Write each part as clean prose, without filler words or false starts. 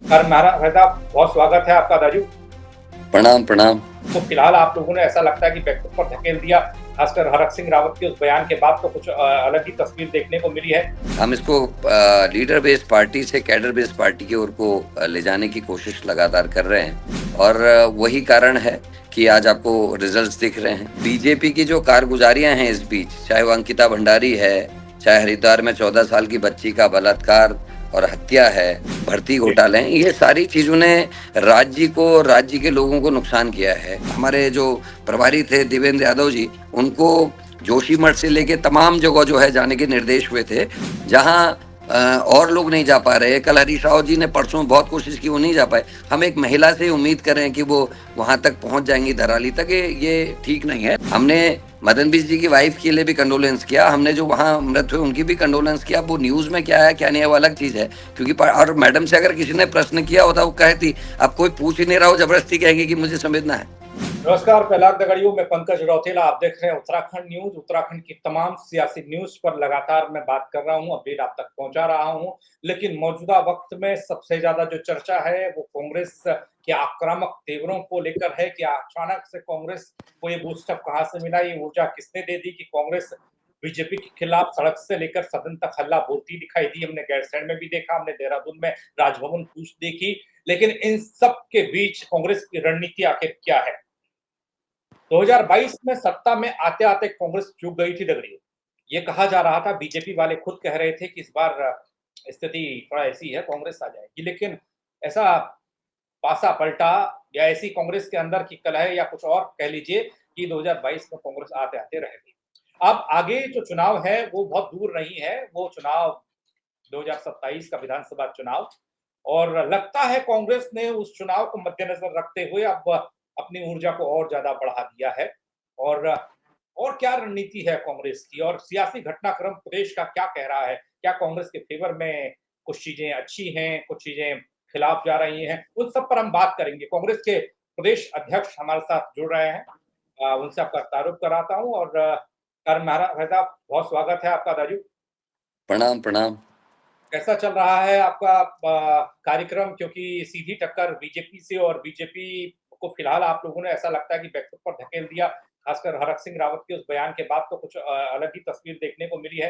Sir Mehta बहुत स्वागत है आपका राजू। प्रणाम प्रणाम। तो फिलहाल आप लोगों ने ऐसा लगता है कि बैकफुट पर धकेल दिया, खासकर हरक सिंह रावत के उस बयान के बाद तो कुछ अलग ही तस्वीर देखने को मिली है। हम इसको लीडर बेस्ड पार्टी से कैडर बेस्ड पार्टी की ओर को ले जाने की कोशिश लगातार कर रहे हैं और वही कारण है कि आज आपको रिजल्ट्स दिख रहे हैं। बीजेपी की जो कारगुजारियां हैं इस बीच, चाहे वो अंकिता भंडारी है, चाहे हरिद्वार में 14 साल की बच्ची का बलात्कार और हत्या है, भर्ती घोटाले हैं, ये सारी चीजों ने राज्य के लोगों को नुकसान किया है। हमारे जो प्रभारी थे देवेंद्र यादव जी, उनको जोशीमठ से लेके तमाम जगह जो है जाने के निर्देश हुए थे, जहां और लोग नहीं जा पा रहे। कल हरीश रावत जी ने परसों बहुत कोशिश की, वो नहीं जा पाए। हम एक महिला से उम्मीद करें कि वो वहां तक पहुंच जाएंगी, धराली तक, ये ठीक नहीं है। हमने मदन बीस जी की वाइफ के लिए भी कंडोलेंस किया, हमने जो वहां मृत हुए उनकी भी कंडोलेंस किया। वो न्यूज में क्या है क्या नहीं है वो अलग चीज है, क्योंकि और मैडम से अगर किसी ने प्रश्न किया होता वो कहती, अब कोई पूछ ही नहीं रहा हो, जबरदस्ती कहेंगे कि मुझे समझना है। नमस्कार पहलाग दगड़ियों, मैं पंकज रौतेला, आप देख रहे हैं उत्तराखंड न्यूज। उत्तराखंड की तमाम सियासी न्यूज पर लगातार मैं बात कर रहा हूं, अपडेट आप तक पहुंचा रहा हूं। लेकिन मौजूदा वक्त में सबसे ज्यादा जो चर्चा है वो कांग्रेस के आक्रामक तेवरों को लेकर है कि अचानक से कांग्रेस को ये बूस्टअप कहां से मिला, ये ऊर्जा किसने दे दी कि कांग्रेस बीजेपी के खिलाफ सड़क से लेकर सदन तक हल्ला बोलती दिखाई दी। हमने गैरसैंण में भी देखा, हमने देहरादून में राजभवन कूच देखी। लेकिन इन सब के बीच कांग्रेस की रणनीति आखिर क्या है? 2022 में सत्ता में आते-आते कांग्रेस चूक गई थी दगड़ियों। ये कहा जा रहा था, बीजेपी वाले खुद कह रहे थे कि इस बार स्थिति थोड़ा ऐसी है, कांग्रेस आ जाएगी। लेकिन ऐसा पासा पलटा या ऐसी कांग्रेस के अंदर की कलह या कुछ और कह लीजिए कि 2022 में कांग्रेस आते-आते रह गई। अब आगे जो चुनाव है वो बहुत दूर नहीं है, वो चुनाव 2027 का विधानसभा चुनाव। और लगता है कांग्रेस ने उस चुनाव को मद्देनजर रखते हुए अब अपनी ऊर्जा को और ज्यादा बढ़ा दिया है। और क्या रणनीति है कांग्रेस की, और सियासी घटनाक्रम प्रदेश का क्या कह रहा है? क्या कांग्रेस के फेवर में कुछ चीजें अच्छी हैं, कुछ चीजें खिलाफ जा रही हैं? उन सब पर हम बात करेंगे। कांग्रेस के प्रदेश अध्यक्ष हमारे साथ जुड़ रहे हैं, उनसे आपका तारुफ कराता हूँ। और मेहता बहुत स्वागत है आपका राजू। प्रणाम प्रणाम। कैसा चल रहा है आपका कार्यक्रम? क्योंकि सीधी टक्कर बीजेपी से, और बीजेपी को फिलहाल आप लोगों ने ऐसा लगता है कि बैकफुट पर धकेल दिया, खासकर हरक सिंह रावत के उस बयान के बाद तो कुछ अलग ही तस्वीर देखने को मिली है।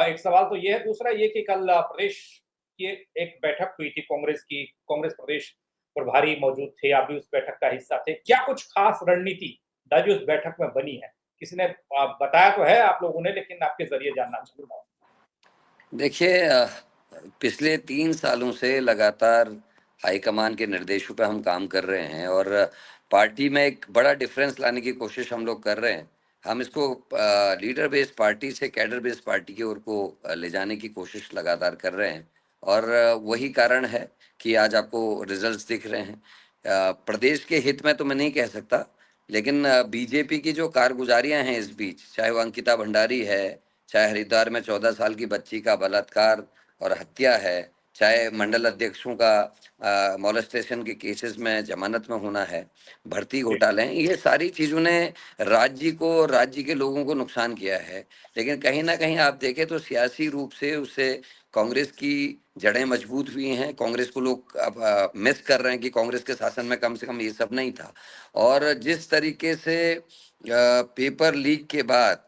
एक सवाल तो ये है, दूसरा ये कि कल प्रदेश की एक बैठक हुई थी कांग्रेस की, कांग्रेस प्रदेश प्रभारी मौजूद थे, आप भी उस बैठक का हिस्सा थे। क्या कुछ खास रणनीति दादी उस बैठक में बनी है? किसी ने बताया तो है आप लोगों ने, लेकिन आपके जरिए जानना चाहूंगा। देखिए, पिछले 3 सालों से लगातार हाईकमान के निर्देशों पे हम काम कर रहे हैं और पार्टी में एक बड़ा डिफरेंस लाने की कोशिश हम लोग कर रहे हैं। हम इसको लीडर बेस्ड पार्टी से कैडर बेस्ड पार्टी की ओर को ले जाने की कोशिश लगातार कर रहे हैं और वही कारण है कि आज आपको रिजल्ट्स दिख रहे हैं। प्रदेश के हित में तो मैं नहीं कह सकता, लेकिन बीजेपी की जो कारगुजारियां हैं इस बीच, चाहे वो अंकिता भंडारी है, चाहे हरिद्वार में 14 साल की बच्ची का बलात्कार और हत्या है, चाहे मंडल अध्यक्षों का मॉलेस्टेशन के केसेस में जमानत में होना है, भर्ती घोटाले हैं, ये सारी चीजों ने राज्य के लोगों को नुकसान किया है। लेकिन कहीं ना कहीं आप देखें तो सियासी रूप से उससे कांग्रेस की जड़ें मजबूत हुई हैं। कांग्रेस को लोग अब मिस कर रहे हैं कि कांग्रेस के शासन में कम से कम ये सब नहीं था। और जिस तरीके से पेपर लीक के बाद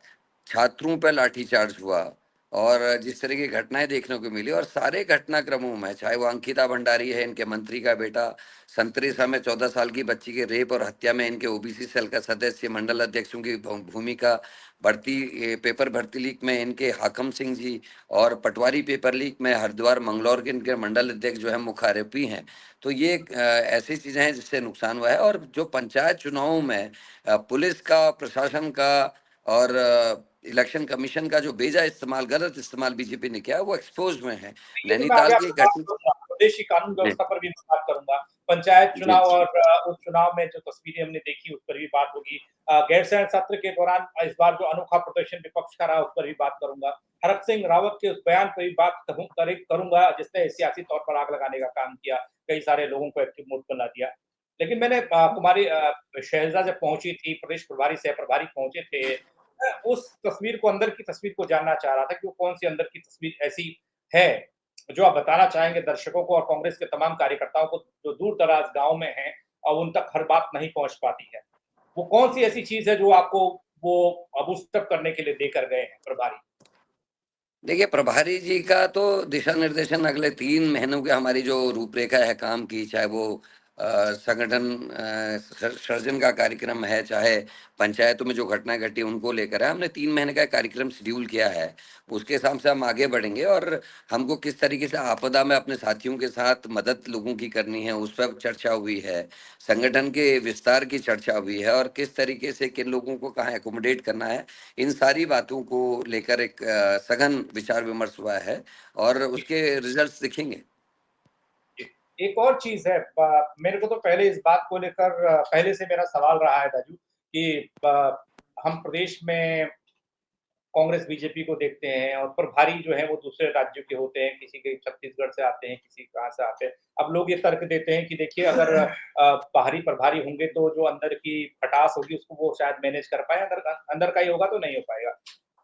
छात्रों पर लाठीचार्ज हुआ और जिस तरह की घटनाएं देखने को मिली, और सारे घटनाक्रमों में, चाहे वो अंकिता भंडारी है, इनके मंत्री का बेटा, संतरेसा में 14 साल की बच्ची के रेप और हत्या में इनके ओबीसी सेल का सदस्य, मंडल अध्यक्षों की भूमिका, पेपर भर्ती लीक में इनके हाकम सिंह जी, और पटवारी पेपर लीक में हरिद्वार मंगलौर के इनके मंडल अध्यक्ष जो है मुख्य आरोपी हैं। तो ये ऐसी चीजें हैं जिससे नुकसान हुआ है। और जो पंचायत चुनावों में पुलिस का, प्रशासन का और इलेक्शन कमीशन का जो बेजा इस्तेमाल, गलत इस्तेमाल बीजेपी ने किया, वो एक्सपोज में है। ये तो मैं आगे नैनीताल की आपसे बात घटना। करूँगा, प्रदेश की कानून जी व्यवस्था पर भी मैं बात करूँगा। पंचायत जी चुनाव और उपचुनाव में जो तस्वीरें हमने देखी उस पर भी बात होगी। गैरसैंण सत्र के दौरान इस बार जो अनोखा प्रदर्शन विपक्ष का रहा उस पर भी बात करूँगा। हरक सिंह रावत के उस बयान पर भी बात करूँगा जिसने सियासी तौर पर आग लगाने का काम किया, कई सारे लोगों को एक्टिव मोड बना दिया। लेकिन मैंने कुमारी शैलजा जब पहुँची थी, प्रदेश प्रभारी, सह प्रभारी पहुँचे थे, उस तस्वीर को, अंदर की तस्वीर को जानना चाह रहा था कि वो कौन-सी अंदर की तस्वीर ऐसी है जो आप बताना चाहेंगे दर्शकों को और कांग्रेस के तमाम कार्यकर्ताओं को जो दूर-दराज गाँव में हैं और उन तक हर बात नहीं पहुँच पाती है? वो कौन-सी ऐसी चीज़ है जो आपको वो बूस्ट अप करने के लिए देकर गए हैं प्रभारी? देखिए, प्रभारी जी का तो दिशा निर्देशन अगले 3 महीनों की हमारी जो रूपरेखा है काम की, चाहे वो संगठन सृजन का कार्यक्रम है, चाहे पंचायतों में जो घटनाएँ घटी उनको लेकर है, हमने 3 महीने का कार्यक्रम शेड्यूल किया है। उसके हिसाब से हम आगे बढ़ेंगे और हमको किस तरीके से आपदा में अपने साथियों के साथ मदद लोगों की करनी है, उस पर चर्चा हुई है। संगठन के विस्तार की चर्चा हुई है और किस तरीके से किन लोगों को कहाँ एकोमोडेट करना है, इन सारी बातों को लेकर एक सघन विचार-विमर्श हुआ है और उसके रिज़ल्ट्स दिखेंगे। एक और चीज़ है मेरे को तो पहले इस बात को लेकर पहले से मेरा सवाल रहा है दाजू कि हम प्रदेश में कांग्रेस बीजेपी को देखते हैं और प्रभारी जो है वो दूसरे राज्यों के होते हैं, किसी के छत्तीसगढ़ से आते हैं, किसी कहाँ से आते हैं। अब लोग ये तर्क देते हैं कि देखिए अगर बाहरी प्रभारी होंगे तो जो अंदर की खटास होगी उसको वो शायद मैनेज कर पाएँ, अगर अंदर का ही होगा तो नहीं हो पाएगा।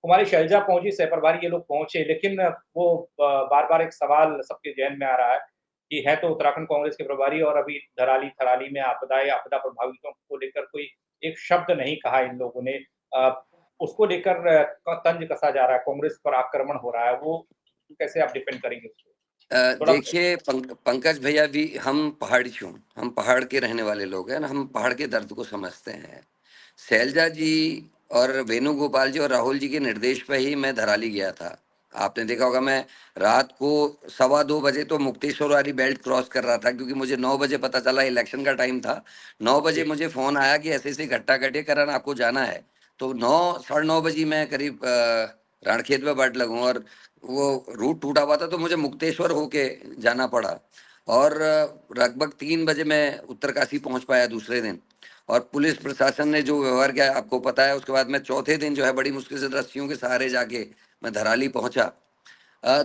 कुमारी शैलजा पहुँची, सहप्रभारी ये लोग पहुँचे, लेकिन वो बार-बार एक सवाल सबके ज़हन में आ रहा है कि है तो उत्तराखंड कांग्रेस के प्रभारी और अभी धराली-थराली में आपदा प्रभावितों को लेकर कोई एक शब्द नहीं कहा इन लोगों ने। उसको लेकर तंज कसा जा रहा है, कांग्रेस पर आक्रमण हो रहा है, वो कैसे आप डिफेंड करेंगे उसको? थोड़ा देखिए पंकज भैया भी हम पहाड़ी हूँ, हम पहाड़ के रहने वाले लोग हैं ना, हम पहाड़ के दर्द को समझते हैं। शैलजा जी और वेणुगोपाल जी और राहुल जी के निर्देश पे ही मैं धराली गया था। आपने देखा होगा मैं रात को 2:15 बजे तो मुक्तेश्वर वाली बेल्ट क्रॉस कर रहा था क्योंकि मुझे 9 बजे पता चला इलेक्शन का टाइम था। 9 बजे जी, मुझे फ़ोन आया कि ऐसे-ऐसे घटना घटी है करण आपको जाना है। तो 9 साढ़े 9 बजे मैं करीब राणखेत में बाट लगूँ और वो रूट टूटा हुआ था तो मुझे मुक्तेश्वर होके जाना पड़ा और लगभग 3 बजे मैं उत्तरकाशी पहुँच पाया दूसरे दिन। और पुलिस प्रशासन ने जो व्यवहार किया आपको पता है, उसके बाद मैं चौथे दिन जो है बड़ी मुश्किल से रस्सियों के सहारे जाके मैं धराली पहुंचा।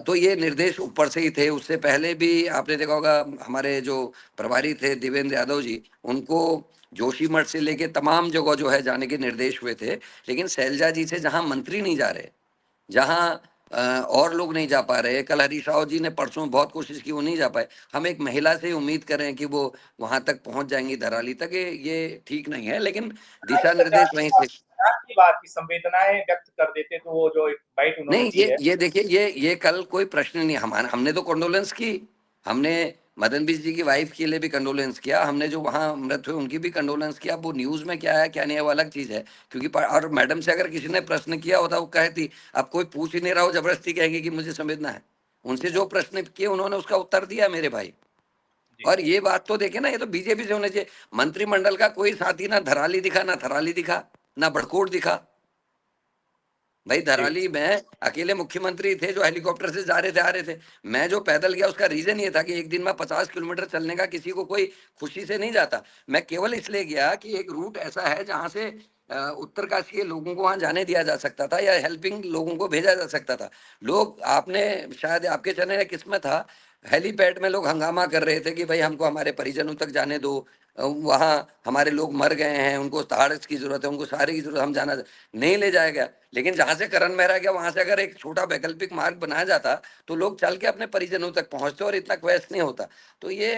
तो ये निर्देश ऊपर से ही थे। उससे पहले भी आपने देखा होगा हमारे जो प्रभारी थे देवेंद्र यादव जी, उनको जोशीमठ से लेके तमाम जगह जो है जाने के निर्देश हुए थे। लेकिन शैलजा जी से जहां मंत्री नहीं जा रहे, जहां और लोग नहीं जा पा रहे, कल हरीश राव जी ने परसों बहुत कोशिश की, वो नहीं जा पाए। हम एक महिला से उम्मीद करें कि वो वहां तक पहुंच जाएंगी धराली तक, ये ठीक नहीं है। लेकिन दिशा निर्देश वहीं से की बात की संवेदनाएँ व्यक्त कर देते तो वो जो एक बाइट उन्होंने नहीं, दी है। ये देखिए ये कल कोई प्रश्न नहीं, हमारा हमने तो कंडोलेंस की, हमने मदन बीस जी की वाइफ के लिए भी कंडोलेंस किया, हमने जो वहाँ मृत हुए उनकी भी कंडोलेंस किया। अब वो न्यूज़ में क्या है क्या नहीं है वो अलग चीज़ है, क्योंकि और मैडम से अगर किसी ने प्रश्न किया होता वो कहती, अब कोई पूछ ही नहीं रहा हो जबरदस्ती कहेंगे कि मुझे संवेदना है। उनसे जो प्रश्न किए उन्होंने उसका उत्तर दिया मेरे भाई। जी, और ये बात तो देखे ना, ये तो बीजेपी से होने चाहिए। मंत्रिमंडल का कोई साथी ना धराली दिखा, ना थराली दिखा, ना बड़कोट दिखा। भाई जी, धराली में अकेले मुख्यमंत्री थे जो हेलीकॉप्टर से जा रहे थे आ रहे थे। मैं जो पैदल गया उसका रीजन ये था कि एक दिन में 50 किलोमीटर चलने का किसी को कोई खुशी से नहीं जाता। मैं केवल इसलिए गया कि एक रूट ऐसा है जहां से उत्तरकाशी के लोगों को वहां जाने दिया जा सकता था या हेल्पिंग लोगों को भेजा जा सकता था। लोग आपने शायद आपके चैनल या किसमें था, हेलीपैड में लोग हंगामा कर रहे थे कि भाई हमको हमारे परिजनों तक जाने दो, वहाँ हमारे लोग मर गए हैं, उनको सहारे की जरूरत है, उनको सहारे की जरूरत, हम जाना नहीं ले जाया गया। लेकिन जहां से करण मेहरा गया वहां से अगर एक छोटा वैकल्पिक मार्ग बनाया जाता तो लोग चल के अपने परिजनों तक पहुंचते और इतना क्वेश्चन नहीं होता। तो ये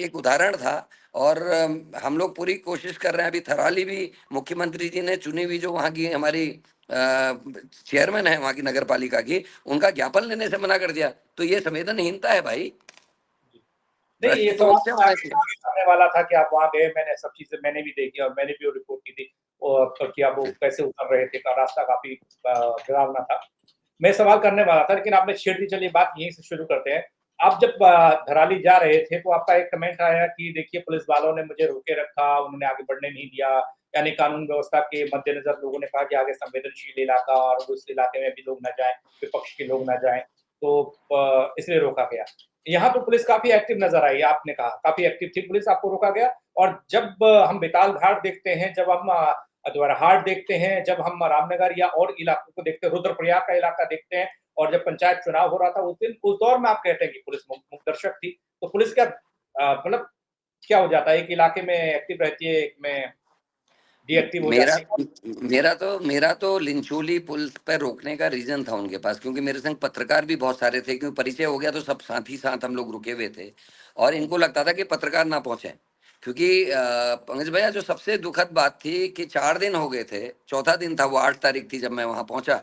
एक उदाहरण था और हम लोग पूरी कोशिश कर रहे हैं। अभी थराली भी मुख्यमंत्री जी ने चुनी हुई जो वहाँ की हमारी चेयरमैन है वहाँ की नगर पालिका की, उनका ज्ञापन लेने से मना कर दिया। तो ये संवेदनहीनता है भाई, जी। नहीं, ये दृष्टि तो सवाल उनसे मैं होना आपसे चाहिए। करने वाला था कि आप वहाँ गए, मैंने सब चीज़ें मैंने भी देखी और मैंने भी वो रिपोर्ट की थी और तो कि आप वो कैसे उतर रहे थे, का रास्ता काफ़ी डरावना था। मैं सवाल करने वाला था लेकिन आपने छेड़ दी, चलिए बात यहीं से शुरू करते हैं। आप जब धराली जा रहे थे तो आपका एक कमेंट आया कि देखिए पुलिस वालों ने मुझे रोके रखा, उन्होंने आगे बढ़ने नहीं दिया, यानी कानून व्यवस्था के मद्देनज़र लोगों ने कहा कि आगे संवेदनशील इलाका और उस इलाके में भी लोग ना जाएँ, विपक्ष के लोग ना जाएँ, तो इसलिए रोका गया। यहाँ तो पुलिस काफ़ी एक्टिव नज़र आई, आपने कहा, काफ़ी एक्टिव थी पुलिस, आपको रोका गया और जब हम बेताल घाट देखते हैं, जब हम द्वाराहाट देखते हैं, जब हम रामनगर या और इलाकों को देखते हैं, रुद्रप्रयाग का इलाका देखते हैं और जब पंचायत चुनाव हो रहा था उस दिन, उस दौर में आप कहते हैं कि पुलिस मूकदर्शक थी। तो पुलिस क्या मतलब क्या हो जाता है, एक इलाके में एक्टिव रहती है, एक में डीएक्टिव हो मेरा जाती मेरा तो लिंचोली पुल पर रोकने का रीजन था उनके पास, क्योंकि मेरे संग पत्रकार भी बहुत सारे थे, क्योंकि परिचय हो गया तो सब साथ ही साथ हम लोग रुके हुए थे, और इनको लगता था कि पत्रकार ना पहुंचे। क्योंकि पंकज भैया, जो सबसे दुखद बात थी कि 4 दिन हो गए थे, चौथा दिन था, वो 8 तारीख थी जब मैं वहां पहुंचा,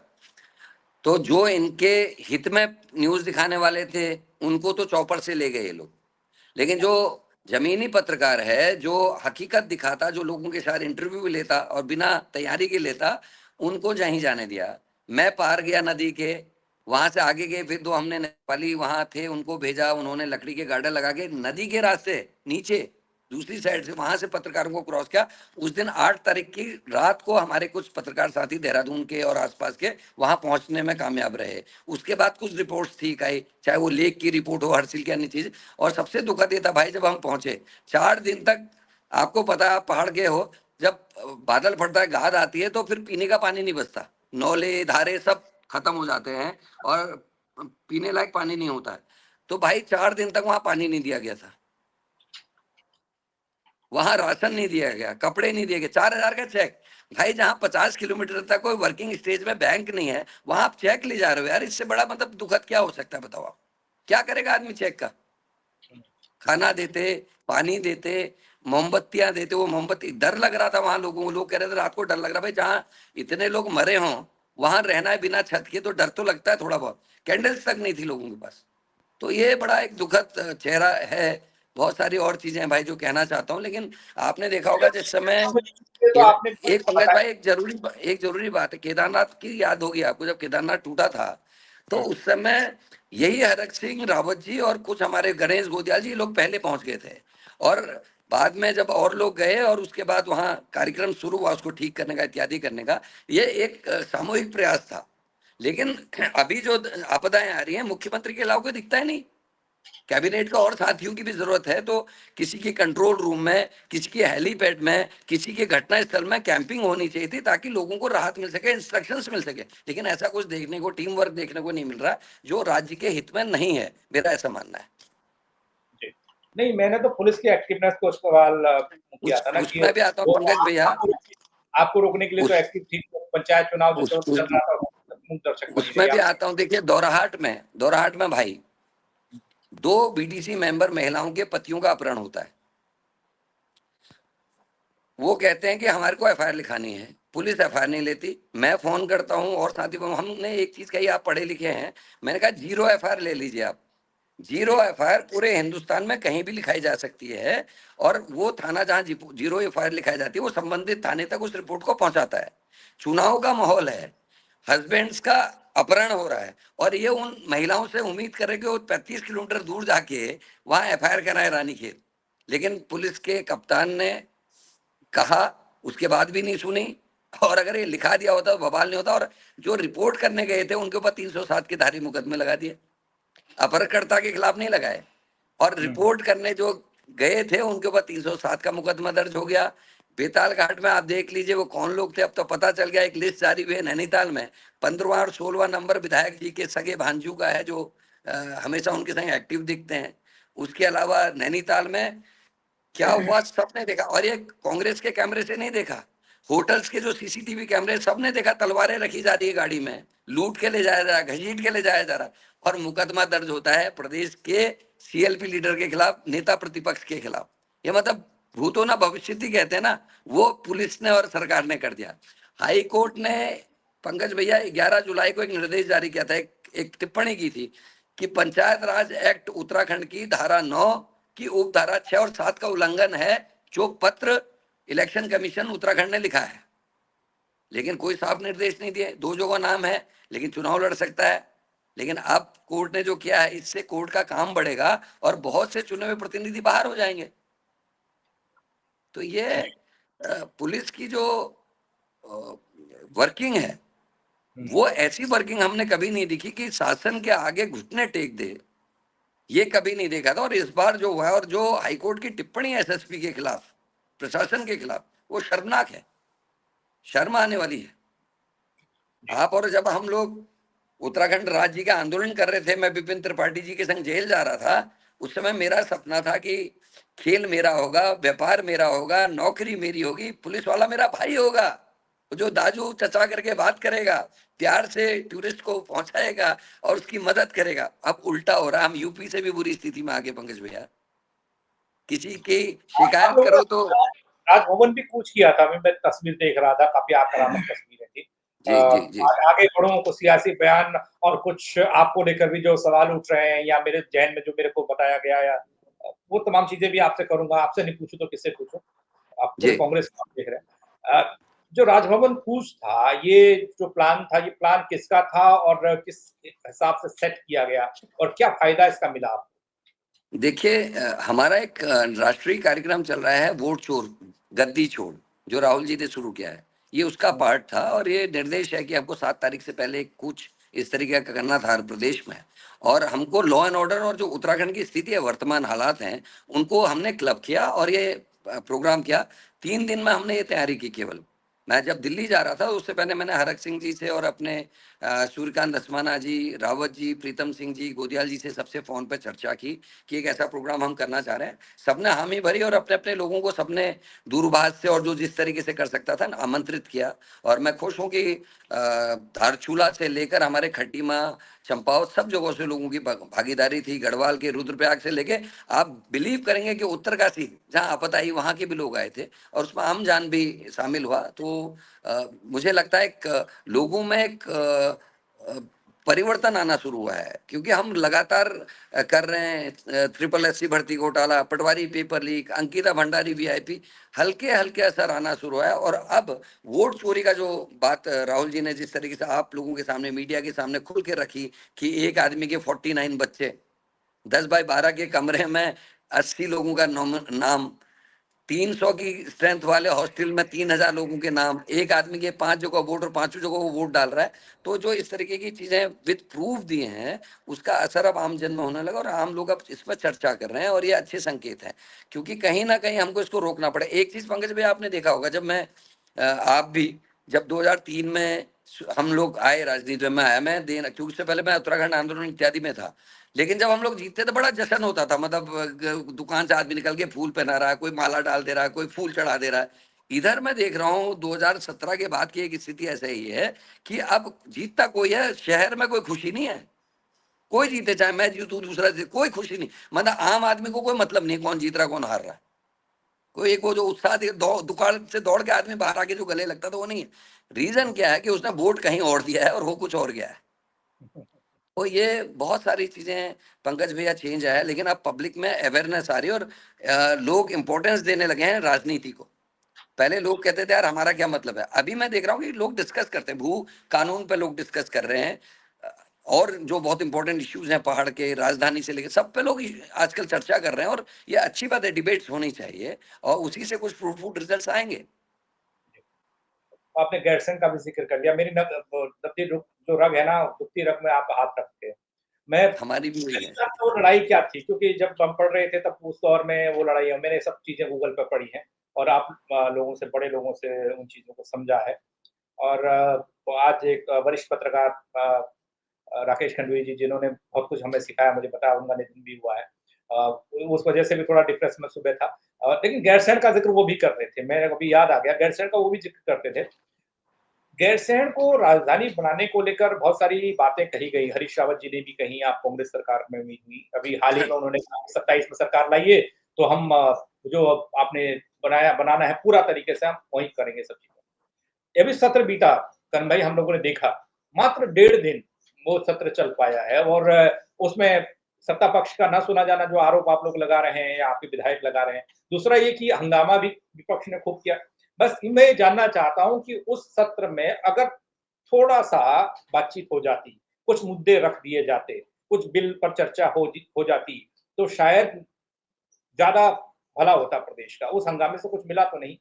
तो जो इनके हित में न्यूज दिखाने वाले थे उनको तो चौपर से ले गए ये लोग, लेकिन जो जमीनी पत्रकार है, जो हकीकत दिखाता, जो लोगों के साथ इंटरव्यू भी लेता और बिना तैयारी के लेता, उनको नहीं जाने दिया। मैं पार गया नदी के, वहां से आगे गए, फिर दो हमने नेपाली वहां थे उनको भेजा, उन्होंने लकड़ी के गार्डर लगा के नदी के रास्ते नीचे दूसरी साइड से वहां से पत्रकारों को क्रॉस किया। उस दिन 8 तारीख की रात को हमारे कुछ पत्रकार साथी देहरादून के और आसपास के वहां पहुंचने में कामयाब रहे। उसके बाद कुछ रिपोर्ट्स थी कई, चाहे वो लेक की रिपोर्ट हो, हर्सिल की अन्य चीज। और सबसे दुखद ये था भाई, जब हम पहुंचे 4 दिन तक, आपको पता है, आप पहाड़ गए हो, जब बादल फटता है, गाद आती है, तो फिर पीने का पानी नहीं बचता, नौले धारे सब खत्म हो जाते हैं और पीने लायक पानी नहीं होता है। तो भाई 4 दिन तक वहां पानी नहीं दिया गया था, वहां राशन नहीं दिया गया, कपड़े नहीं दिए गए, 4,000 का चेक। भाई जहाँ 50 किलोमीटर तक कोई वर्किंग स्टेज में बैंक नहीं है, वहां आप चेक ले जा रहे हो यार, इससे बड़ा मतलब दुखद क्या हो सकता है बताओ आप। क्या करेगा आदमी चेक का? खाना देते, पानी देते, मोमबत्तियां देते, वो मोमबत्ती, डर लग रहा था वहां लोगों को, लोग कह रहे थे रात को डर लग रहा। भाई जहाँ इतने लोग मरे हों, वहां रहना है बिना छत के, तो डर तो लगता है थोड़ा बहुत। कैंडल्स तक नहीं थी लोगों के पास। तो ये बड़ा एक दुखद चेहरा है। बहुत सारी और चीजें हैं भाई जो कहना चाहता हूँ, लेकिन आपने देखा होगा जिस समय है तो आपने एक पंकज बताया। भाई, एक जरूरी बात है, केदारनाथ की याद होगी आपको, जब केदारनाथ टूटा था, तो उस समय यही हरक सिंह रावत जी और कुछ हमारे गणेश गोदियाल जी लोग पहले पहुंच गए थे, और बाद में जब और लोग गए और उसके बाद वहां कार्यक्रम शुरू हुआ उसको ठीक करने का, इत्यादि करने का, ये एक सामूहिक प्रयास था। लेकिन अभी जो आपदाएं आ रही हैं, मुख्यमंत्री के अलावा कोई दिखता है नहीं। कैबिनेट का और साथियों की भी जरूरत है, तो किसी के कंट्रोल रूम में, किसी के हेलीपैड में, किसी के घटना स्थल में कैंपिंग होनी चाहिए थी, ताकि लोगों को राहत मिल सके, इंस्ट्रक्शंस मिल सके। लेकिन ऐसा कुछ देखने को, टीम वर्क देखने को नहीं मिल रहा, जो राज्य के हित में नहीं है, मेरा ऐसा मानना है। जी। नहीं, मैंने तो पुलिस की एक्टिवनेस को सवाल किया था ना कि उसमें भी आता हूँ वो पंकज भैया, आपको रोकने के लिए तो उस, एक्टिव थी, तो पंचायत चुनाव जो उस, चल रहा था मूक दर्शक बनी उसमें रही भी आप। आता हूँ। देखिए दौराहाट में भाई 2 बीडीसी मेंबर महिलाओं के पतियों का अपहरण होता है। वो कहते हैं कि हमारे को एफआईआर लिखानी है, पुलिस एफआईआर नहीं लेती। मैं फोन करता हूं और साथी को, हमने एक चीज कही, आप पढ़े लिखे हैं, मैंने कहा 0 एफआईआर ले लीजिए आप। 0 एफआईआर पूरे हिंदुस्तान में कहीं भी लिखाई जा सकती है, और वो थाना जहां 0 एफआईआर लिखाई जाती है, वो संबंधित थाने तक उस रिपोर्ट को पहुंचाता है। चुनाव का माहौल है, हस्बैंड्स का अपहरण हो रहा है, और ये उन महिलाओं से उम्मीद करे कि वो 35 किलोमीटर दूर जाके वहां एफआईआर कराए रानीखेत। लेकिन पुलिस के कप्तान ने कहा, उसके बाद भी नहीं सुनी, और अगर ये लिखा दिया होता तो बवाल नहीं होता। और जो रिपोर्ट करने गए थे उनके ऊपर 307 के धारी मुकदमे लगा दिए, अपहरणकर्ता के खिलाफ नहीं लगाए, और रिपोर्ट करने जो गए थे उनके ऊपर 307 का मुकदमा दर्ज हो गया। बेताल घाट में आप देख लीजिए वो कौन लोग थे, अब तो पता चल गया, एक लिस्ट जारी हुई है नैनीताल में, 15वां और 16वां नंबर विधायक जी के सगे भांजू का है, जो हमेशा उनके संग एक्टिव दिखते हैं। उसके अलावा नैनीताल में क्या हुआ सबने देखा, और ये कांग्रेस के कैमरे से नहीं देखा, होटल्स के जो सीसीटीवी कैमरे सबने देखा, तलवारें रखी जा रही है गाड़ी में, लूट के ले जाया जा रहा, घसीट के ले जाया जा रहा, और मुकदमा दर्ज होता है प्रदेश के सीएलपी लीडर के खिलाफ, नेता प्रतिपक्ष के खिलाफ। ये मतलब भूतो ना भविष्यति कहते हैं ना, वो पुलिस ने और सरकार ने कर दिया। हाई कोर्ट ने पंकज भैया 11 जुलाई को एक निर्देश जारी किया था, एक टिप्पणी की थी कि पंचायत राज एक्ट उत्तराखंड की धारा 9 की उपधारा 6 और 7 का उल्लंघन है, जो पत्र इलेक्शन कमीशन उत्तराखंड ने लिखा है। लेकिन कोई साफ निर्देश नहीं दिए, 2 जगह नाम है, लेकिन चुनाव लड़ सकता है। लेकिन अब कोर्ट ने जो किया है, इससे कोर्ट का काम बढ़ेगा और बहुत से चुने हुए प्रतिनिधि बाहर हो जाएंगे। तो ये पुलिस की जो वर्किंग है, वो ऐसी वर्किंग हमने कभी नहीं देखी कि शासन के आगे घुटने टेक दे, ये कभी नहीं देखा था। और इस बार जो हुआ, और जो हाईकोर्ट की टिप्पणी है एसएसपी के खिलाफ, प्रशासन के खिलाफ, वो शर्मनाक है, शर्म आने वाली है। आप और जब हम लोग उत्तराखंड राज्य का आंदोलन कर रहे थे, मैं विपिन त्रिपाठी जी के संग जेल जा रहा था, उस समय मेरा सपना था कि खेल मेरा होगा, व्यापार मेरा होगा, नौकरी मेरी होगी, पुलिस वाला मेरा भाई होगा, जो दाजू चचा करके बात करेगा, प्यार से टूरिस्ट को पहुंचाएगा और उसकी मदद करेगा। अब उल्टा हो रहा है, हम यूपी से भी बुरी स्थिति में आगे पंकज भैया। किसी की आप शिकायत लोगों करो तो ने राजभवन भी कूच किया था, मैं तस्वीर देख रहा था, काफी आक्रामक तस्वीरें थी। जी जी जी आगे बढ़ूं, कुछ सियासी बयान और कुछ आपको लेकर भी जो सवाल उठ रहे हैं या मेरे जहन में जो मेरे को बताया गया, या वो तमाम चीजें भी आपसे करूंगा। आपसे नहीं पूछूं तो किससे पूछूं? आप पूरे जी। कांग्रेस को आप देख रहे हैं। जो राजभवन कूच था, ये जो प्लान था, ये प्लान किसका था और किस हिसाब से सेट किया गया और क्या फायदा इसका मिला आपको? देखिए हमारा एक राष्ट्रीय कार्यक्रम चल रहा है, वोट चोर गद्दी छोड़, जो राहुल जी ने शुरू किया है। ये उसका पार्ट था और ये निर्देश है कि हमको 7 तारीख से पहले कुछ इस तरीके का करना था हर प्रदेश में। और हमको लॉ एंड ऑर्डर और जो उत्तराखंड की स्थिति है, वर्तमान हालात हैं, उनको हमने क्लब किया और ये प्रोग्राम किया। 3 दिन में हमने ये तैयारी की केवल। मैं जब दिल्ली जा रहा था उससे पहले मैंने हरक सिंह जी से और अपने सूर्यकांत धस्माना जी, रावत जी, प्रीतम सिंह जी, गोदियाल जी से सबसे फोन पे चर्चा की कि एक ऐसा प्रोग्राम हम करना चाह रहे हैं। सबने हामी भरी और अपने अपने लोगों को सबने दूरभाष से और जो जिस तरीके से कर सकता था आमंत्रित किया। और मैं खुश हूं कि धारचूला से लेकर हमारे खट्टीमा, चंपावत, सब जगहों से लोगों की भागीदारी थी। गढ़वाल के रुद्रप्रयाग से लेके आप बिलीव करेंगे कि उत्तरकाशी जहाँ आपत आई वहां के भी लोग आए थे और उसमें आम जान भी शामिल हुआ। तो मुझे लगता है एक लोगों में एक परिवर्तन आना शुरू हुआ है, क्योंकि हम लगातार कर रहे हैं। ट्रिपल एससी भर्ती घोटाला, पटवारी paper leak, Ankita Bhandari VIP, हल्के हल्के असर आना शुरू हुआ है। और अब वोट चोरी का जो बात राहुल जी ने जिस तरीके से आप लोगों के सामने, मीडिया के सामने खुल के रखी कि एक आदमी के 49 बच्चे, 10 बाय 12 के कमरे में 80 लोगों का नाम, 300 की स्ट्रेंथ वाले हॉस्टल में 3000 लोगों के नाम, एक आदमी के 5 जगह वोट और 5 जगह वो वोट डाल रहा है। तो जो इस तरीके की चीजें विद प्रूफ दिए हैं, उसका असर अब आम जन में होने लगा और आम लोग अब इस पर चर्चा कर रहे हैं और ये अच्छे संकेत है। क्योंकि कहीं ना कहीं हमको इसको रोकना पड़े। एक चीज पंकज भाई आपने देखा होगा, जब मैं आप भी, जब 2003 में हम लोग आए राजनीति में, आया मैं देना, क्योंकि उससे पहले मैं उत्तराखंड आंदोलन इत्यादि में था। लेकिन जब हम लोग जीतते तो बड़ा जश्न होता था, मतलब दुकान से आदमी निकल के फूल पहना रहा है, कोई माला डाल दे रहा है, कोई फूल चढ़ा दे रहा है। इधर मैं देख रहा हूँ 2017 के बाद की एक स्थिति ऐसे ही है कि अब जीतता कोई है, शहर में कोई खुशी नहीं है। कोई जीते, चाहे मैं जीतू दूसरा जीते, कोई खुशी नहीं। मतलब आम आदमी को कोई मतलब नहीं कौन जीत रहा कौन हार रहा है। कोई एक वो जो उत्साह दुकान से दौड़ के आदमी बाहर आके जो गले लगता था वो नहीं है। रीजन क्या है कि उसने वोट कहीं और दिया है और वो कुछ और गया है। तो ये बहुत सारी चीजें पंकज भैया चेंज आया है, लेकिन अब पब्लिक में अवेयरनेस आ रही है और लोग इंपॉर्टेंस देने लगे हैं राजनीति को। पहले लोग कहते थे यार हमारा क्या मतलब है, अभी मैं देख रहा हूँ कि लोग डिस्कस करते हैं, भू कानून पे लोग डिस्कस कर रहे हैं। और जो बहुत इंपॉर्टेंट इश्यूज हैं, पहाड़ के, राजधानी से लेकर सब पे लोग आजकल चर्चा कर रहे हैं। और ये अच्छी बात है, डिबेट्स होनी चाहिए और उसी से कुछ फ्रूटफुल रिजल्ट्स आएंगे। आपने गैरसैंण का भी जिक्र कर दिया। मेरी दबती जो रग है ना, दुखती रग में आप हाथ रखते हैं। मैं हमारी भी वही नहीं है। जानता वो लड़ाई क्या थी, क्योंकि जब हम पढ़ रहे थे तब उस दौर में वो लड़ाई, मैंने सब चीजें गूगल पे पढ़ी हैं और आप लोगों से, बड़े लोगों से उन चीजों को समझा है। और तो आज एक वरिष्ठ पत्रकार राकेश खंडवी जी, जिन्होंने बहुत कुछ हमें सिखाया, मुझे बताया, उनका निधन भी हुआ है। उस वजह से भी थोड़ा डिप्रेस में सुबह था। लेकिन गैरसैंण का जिक्र वो भी कर रहे थे, मेरे अभी याद आ गया, गैरसैंण का वो भी जिक्र करते थे। गैरसैंण को राजधानी बनाने को लेकर बहुत सारी बातें कही गई, हरीश रावत जी ने भी कही, आप कांग्रेस सरकार में भी हुई। अभी हाल ही में उन्होंने कहा 27 में सरकार लाइए तो हम जो आपने बनाना है पूरा तरीके से हम वही करेंगे सब चीजें। अभी सत्र बीता करण भाई, हम लोगों ने देखा मात्र 1.5 दिन वो सत्र चल पाया है और उसमें सत्ता पक्ष का ना सुना जाना, जो आरोप आप लोग लगा रहे हैं या आपके विधायक लगा रहे हैं। दूसरा ये कि हंगामा भी विपक्ष ने खूब किया। बस मैं ये जानना चाहता हूं कि उस सत्र में अगर थोड़ा-सा बातचीत हो जाती, कुछ मुद्दे रख दिए जाते, कुछ बिल पर चर्चा हो जाती, तो शायद ज़्यादा भला होता प्रदेश का। उस हंगामे से कुछ मिला तो नहीं?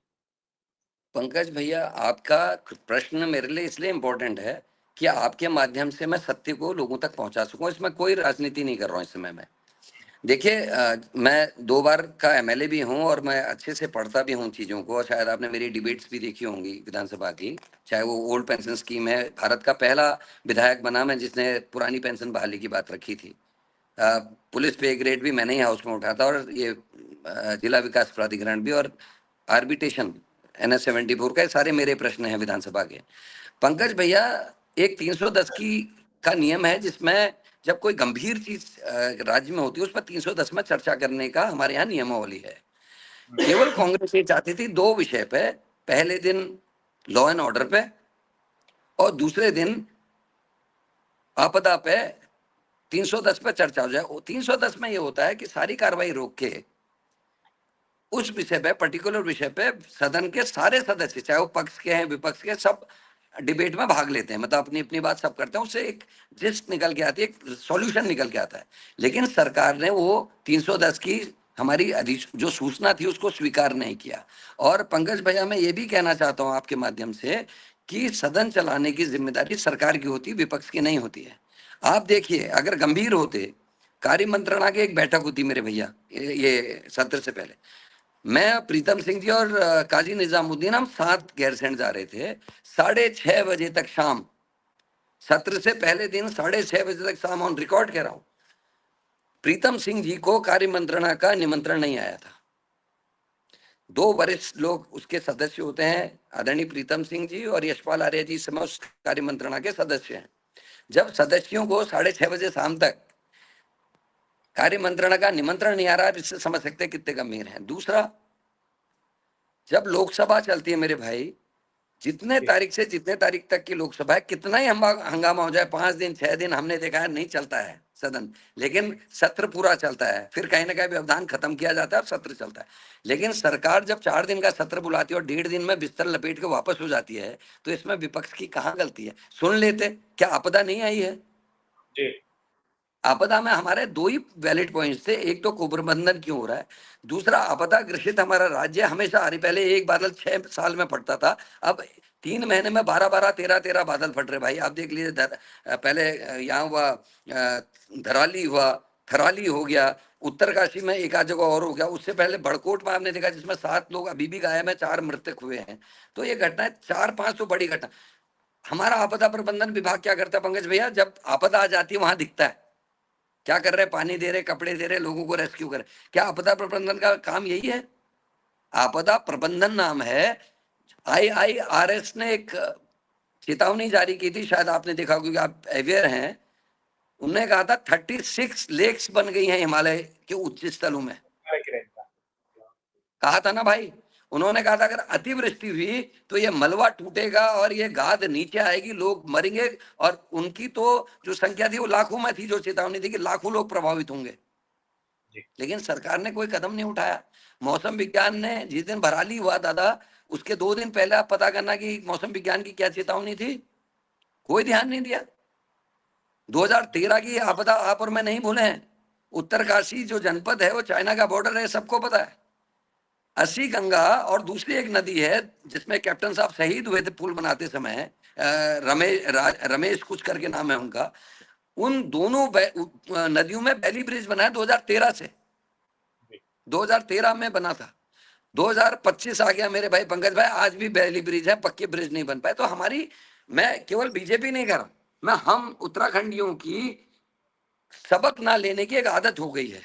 पंकज भैया, आपका प्रश्न मेरे लिए इसलिए इम्पोर्टेंट है कि आपके माध्यम से मैं सत्य को लोगों तक पहुंचा सकूं। इसमें कोई राजनीति नहीं कर रहा हूं इस समय में। देखिए मैं 2 बार का एमएलए भी हूं और मैं अच्छे से पढ़ता भी हूं चीज़ों को। और शायद आपने मेरी डिबेट्स भी देखी होंगी विधानसभा की, चाहे वो ओल्ड पेंशन स्कीम है। भारत का पहला विधायक बना मैं जिसने पुरानी पेंशन बहाली की बात रखी थी। पुलिस पे ग्रेड भी मैंने ही हाउस में उठाया था, और ये जिला विकास प्राधिकरण भी, और आर्बिट्रेशन NS 74 का, सारे मेरे प्रश्न हैं विधानसभा के। पंकज भैया, एक 310 का नियम है जिसमें जब कोई गंभीर चीज राज्य में होती है उस पर 310 में चर्चा करने का हमारे यहाँ नियमावली है। केवल कांग्रेस ये चाहती थी दो विषय पे, पहले दिन लॉ एंड ऑर्डर पे और दूसरे दिन आपदा पे 310 पे चर्चा हो जाए। 310 में ये होता है कि सारी कार्रवाई रोक के उस विषय पे, पर्टिकुलर विषय पे सदन के सारे सदस्य, चाहे वो पक्ष के हैं विपक्ष के, सब डिबेट में भाग लेते हैं, मतलब अपनी अपनी बात सब करते हैं, उससे एक जिस्ट निकल के आती है, एक सॉल्यूशन निकल के आता है। लेकिन सरकार ने वो 310 की हमारी जो सूचना थी उसको स्वीकार नहीं किया। और पंकज भैया, मैं ये भी कहना चाहता हूँ आपके माध्यम से कि सदन चलाने की जिम्मेदारी सरकार की होती है, विपक्ष की नहीं होती है। आप देखिए, अगर गंभीर होते, कार्य मंत्रणा की एक बैठक होती मेरे भैया ये सत्र से पहले, मैं प्रीतम सिंह जी और काजी निजामुद्दीन, हम 7 गैरसैंण जा रहे थे। 6:30 बजे तक शाम, सत्र से पहले दिन 6:30 बजे तक शाम, ऑन रिकॉर्ड कह रहा हूं, प्रीतम सिंह जी को कार्य मंत्रणा का निमंत्रण नहीं आया था। 2 वरिष्ठ लोग उसके सदस्य होते हैं, आदरणीय प्रीतम सिंह जी और यशपाल आर्य जी, समय उस कार्य मंत्रणा के सदस्य हैं। जब सदस्यों को 6:30 बजे शाम तक कार्य मंत्रणा का निमंत्रण नहीं आ रहा है, इससे समझ सकते हैं कितने गंभीर हैं। दूसरा, जब लोकसभा चलती है मेरे भाई, जितने तारीख से जितने तारीख तक की लोकसभा है, कितना ही हंगामा हो जाए, 5 दिन 6 दिन, हमने देखा है नहीं चलता है सदन, लेकिन सत्र पूरा चलता है। फिर कहीं ना कहीं व्यवधान खत्म किया जाता है और सत्र चलता है। लेकिन सरकार जब 4 दिन का सत्र बुलाती है और 1.5 दिन में बिस्तर लपेट के वापस हो जाती है, तो इसमें विपक्ष की कहाँ गलती है? सुन लेते, क्या आपदा नहीं आई है? जी। आपदा में हमारे 2 ही वैलिड पॉइंट्स थे, एक तो कुप्रबंधन क्यों हो रहा है, दूसरा आपदा ग्रसित हमारा राज्य हमेशा आ रही। पहले एक बादल 6 साल में पड़ता था, अब 3 महीने में 12-12, 13-13 बादल फट रहे भाई। आप देख लीजिए, पहले यहाँ हुआ, धराली हुआ, थराली हो गया, उत्तरकाशी में एक आध जगह और हो गया, उससे पहले बड़कोट में आपने देखा जिसमें 7 लोग अभी भी गायब है, 4 मृतक हुए हैं। तो ये घटना 4-5 तो बड़ी घटना। हमारा आपदा प्रबंधन विभाग क्या करता है पंकज भैया, जब आपदा आ जाती है वहां दिखता है क्या कर रहे हैं, पानी दे रहे, कपड़े दे रहे, लोगों को रेस्क्यू कर रहे। क्या आपदा प्रबंधन का काम यही है? आपदा प्रबंधन नाम है। IIRS ने एक चेतावनी जारी की थी, शायद आपने देखा, क्योंकि आप अवेयर हैं। उन्होंने कहा था 36 लेक्स बन गई हैं हिमालय के उच्च स्थलों में। कहा था ना भाई, उन्होंने कहा था अगर अतिवृष्टि हुई तो ये मलबा टूटेगा और ये गाद नीचे आएगी, लोग मरेंगे। और उनकी तो जो संख्या थी वो लाखों में थी, जो चेतावनी थी कि लाखों लोग प्रभावित होंगे। लेकिन सरकार ने कोई कदम नहीं उठाया। मौसम विज्ञान ने जिस दिन भराली हुआ दादा, उसके 2 दिन पहले आप पता करना कि मौसम विज्ञान की क्या चेतावनी थी, कोई ध्यान नहीं दिया। 2013 की आपदा आप और मैं नहीं भूले हैं। उत्तरकाशी जो जनपद है वो चाइना का बॉर्डर है, सबको पता है। अस्सी गंगा और दूसरी एक नदी है जिसमें कैप्टन साहब शहीद हुए थे पुल बनाते समय, रमेश कुछ करके नाम है उनका। उन दोनों नदियों में बैली ब्रिज बना है 2013 से, 2013 में बना था। 2025 आ गया मेरे भाई पंकज भाई, आज भी बैली ब्रिज है, पक्के ब्रिज नहीं बन पाए। तो हमारी, मैं केवल बीजेपी नहीं कर रहा, मैं हम उत्तराखंडियों की सबक ना लेने की एक आदत हो गई है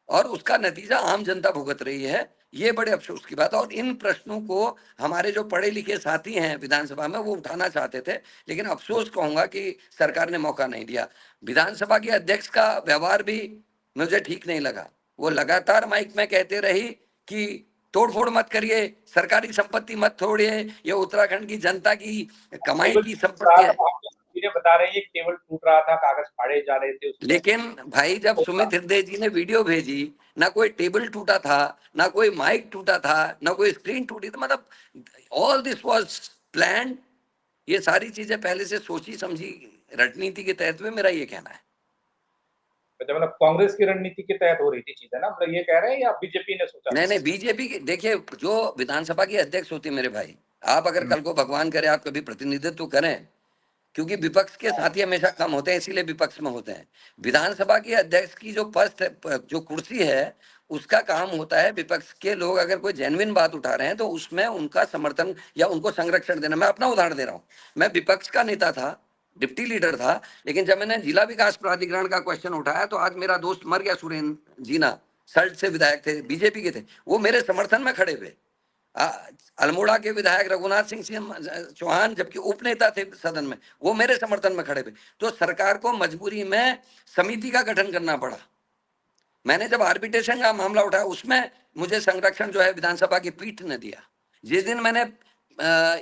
और उसका नतीजा आम जनता भुगत रही है। ये बड़े अफसोस की बात है। और इन प्रश्नों को हमारे जो पढ़े लिखे साथी हैं विधानसभा में वो उठाना चाहते थे, लेकिन अफसोस कहूंगा कि सरकार ने मौका नहीं दिया। विधानसभा के अध्यक्ष का व्यवहार भी मुझे ठीक नहीं लगा। वो लगातार माइक में कहते रही कि तोड़फोड़ मत करिए, सरकारी संपत्ति मत तोड़िए, ये उत्तराखंड की जनता की कमाई की संपत्ति है। बता रहे हैं कि टेबल टूट रहा था, कागज फाड़े जा रहे थे। लेकिन भाई जब सुमित हृदय जी ने वीडियो भेजी, ना कोई टेबल टूटा था, ना कोई माइक टूटा था, ना कोई स्क्रीन टूटी थी, मतलब ऑल दिस वाज प्लान। ये सारी चीजें पहले से सोची समझी रणनीति के तहत में, मेरा ये कहना है। मतलब कांग्रेस की रणनीति के तहत हो रही थी चीजें ना, मतलब ये कह रहे हैं या बीजेपी ने सोचा? नहीं, बीजेपी की देखिए, जो विधानसभा की अध्यक्ष होती है मेरे भाई, आप अगर कल को भगवान करे आप कभी प्रतिनिधित्व करें, क्योंकि विपक्ष के साथी हमेशा कम होते हैं इसीलिए विपक्ष में होते हैं। विधानसभा के अध्यक्ष की जो पद, जो कुर्सी है, उसका काम होता है विपक्ष के लोग अगर कोई जेन्युइन बात उठा रहे हैं तो उसमें उनका समर्थन या उनको संरक्षण देना। मैं अपना उदाहरण दे रहा हूं, मैं विपक्ष का नेता था, डिप्टी लीडर था, लेकिन जब मैंने जिला विकास प्राधिकरण का क्वेश्चन उठाया तो आज मेरा दोस्त मर गया सुरेंद्र जीना, सल्ट से विधायक थे, बीजेपी के थे, वो मेरे समर्थन में खड़े हुए। अल्मोड़ा के विधायक रघुनाथ सिंह चौहान जबकि उपनेता थे सदन में, वो मेरे समर्थन में खड़े हुए। तो सरकार को मजबूरी में समिति का गठन करना पड़ा। मैंने जब आर्बिट्रेशन का मामला उठाया उसमें मुझे संरक्षण जो है विधानसभा की पीठ ने दिया। जिस दिन मैंने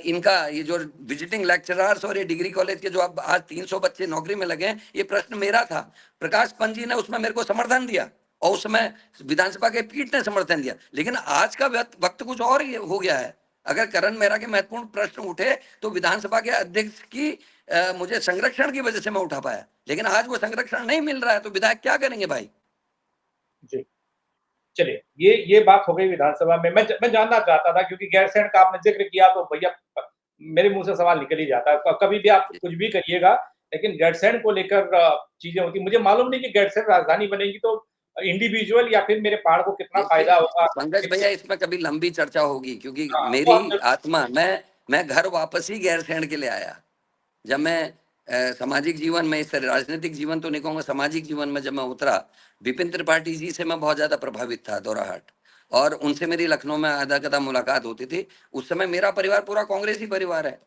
इनका ये जो विजिटिंग लेक्चरर्स और ये डिग्री कॉलेज के जो अब आज 300 बच्चे नौकरी में लगे हैं, ये प्रश्न मेरा था, प्रकाश पंत जी ने उसमें मेरे को समर्थन दिया और उसमें विधानसभा के पीठ ने समर्थन दिया। लेकिन आज का वक्त कुछ और ही हो गया है। अगर करण मेहरा के महत्वपूर्ण प्रश्न उठे तो विधानसभा के अध्यक्ष की मुझे संरक्षण की वजह से मैं उठा पाया, लेकिन आज वो संरक्षण नहीं मिल रहा है तो विधायक क्या करेंगे भाई? जी, चलिए ये बात हो गई विधानसभा में। मैं जानना चाहता था क्योंकि गैरसैंण का आपने जिक्र किया तो भैया मेरे मुंह से सवाल निकल ही जाता है। कभी भी आप कुछ भी करिएगा, लेकिन गैरसैंण को लेकर चीजें होती। मुझे मालूम नहीं कि गैरसैंण राजधानी बनेगी तो इंडिविजुअल या फिर मेरे पहाड़ को कितना फायदा होगा। पंकज भैया, इसमें कभी लंबी चर्चा होगी क्योंकि हाँ, वो मेरी हम आत्मा, मैं घर वापस ही गैरसैंण के लिए आया। जब मैं सामाजिक जीवन में, इस राजनीतिक जीवन तो नहीं कहूंगा, सामाजिक जीवन में जब मैं उतरा, विपिन त्रिपाठी जी से मैं बहुत ज्यादा प्रभावित था दोराहाट, और उनसे मेरी लखनऊ में आधा कदा मुलाकात होती थी। उस समय मेरा परिवार पूरा कांग्रेसी परिवार है।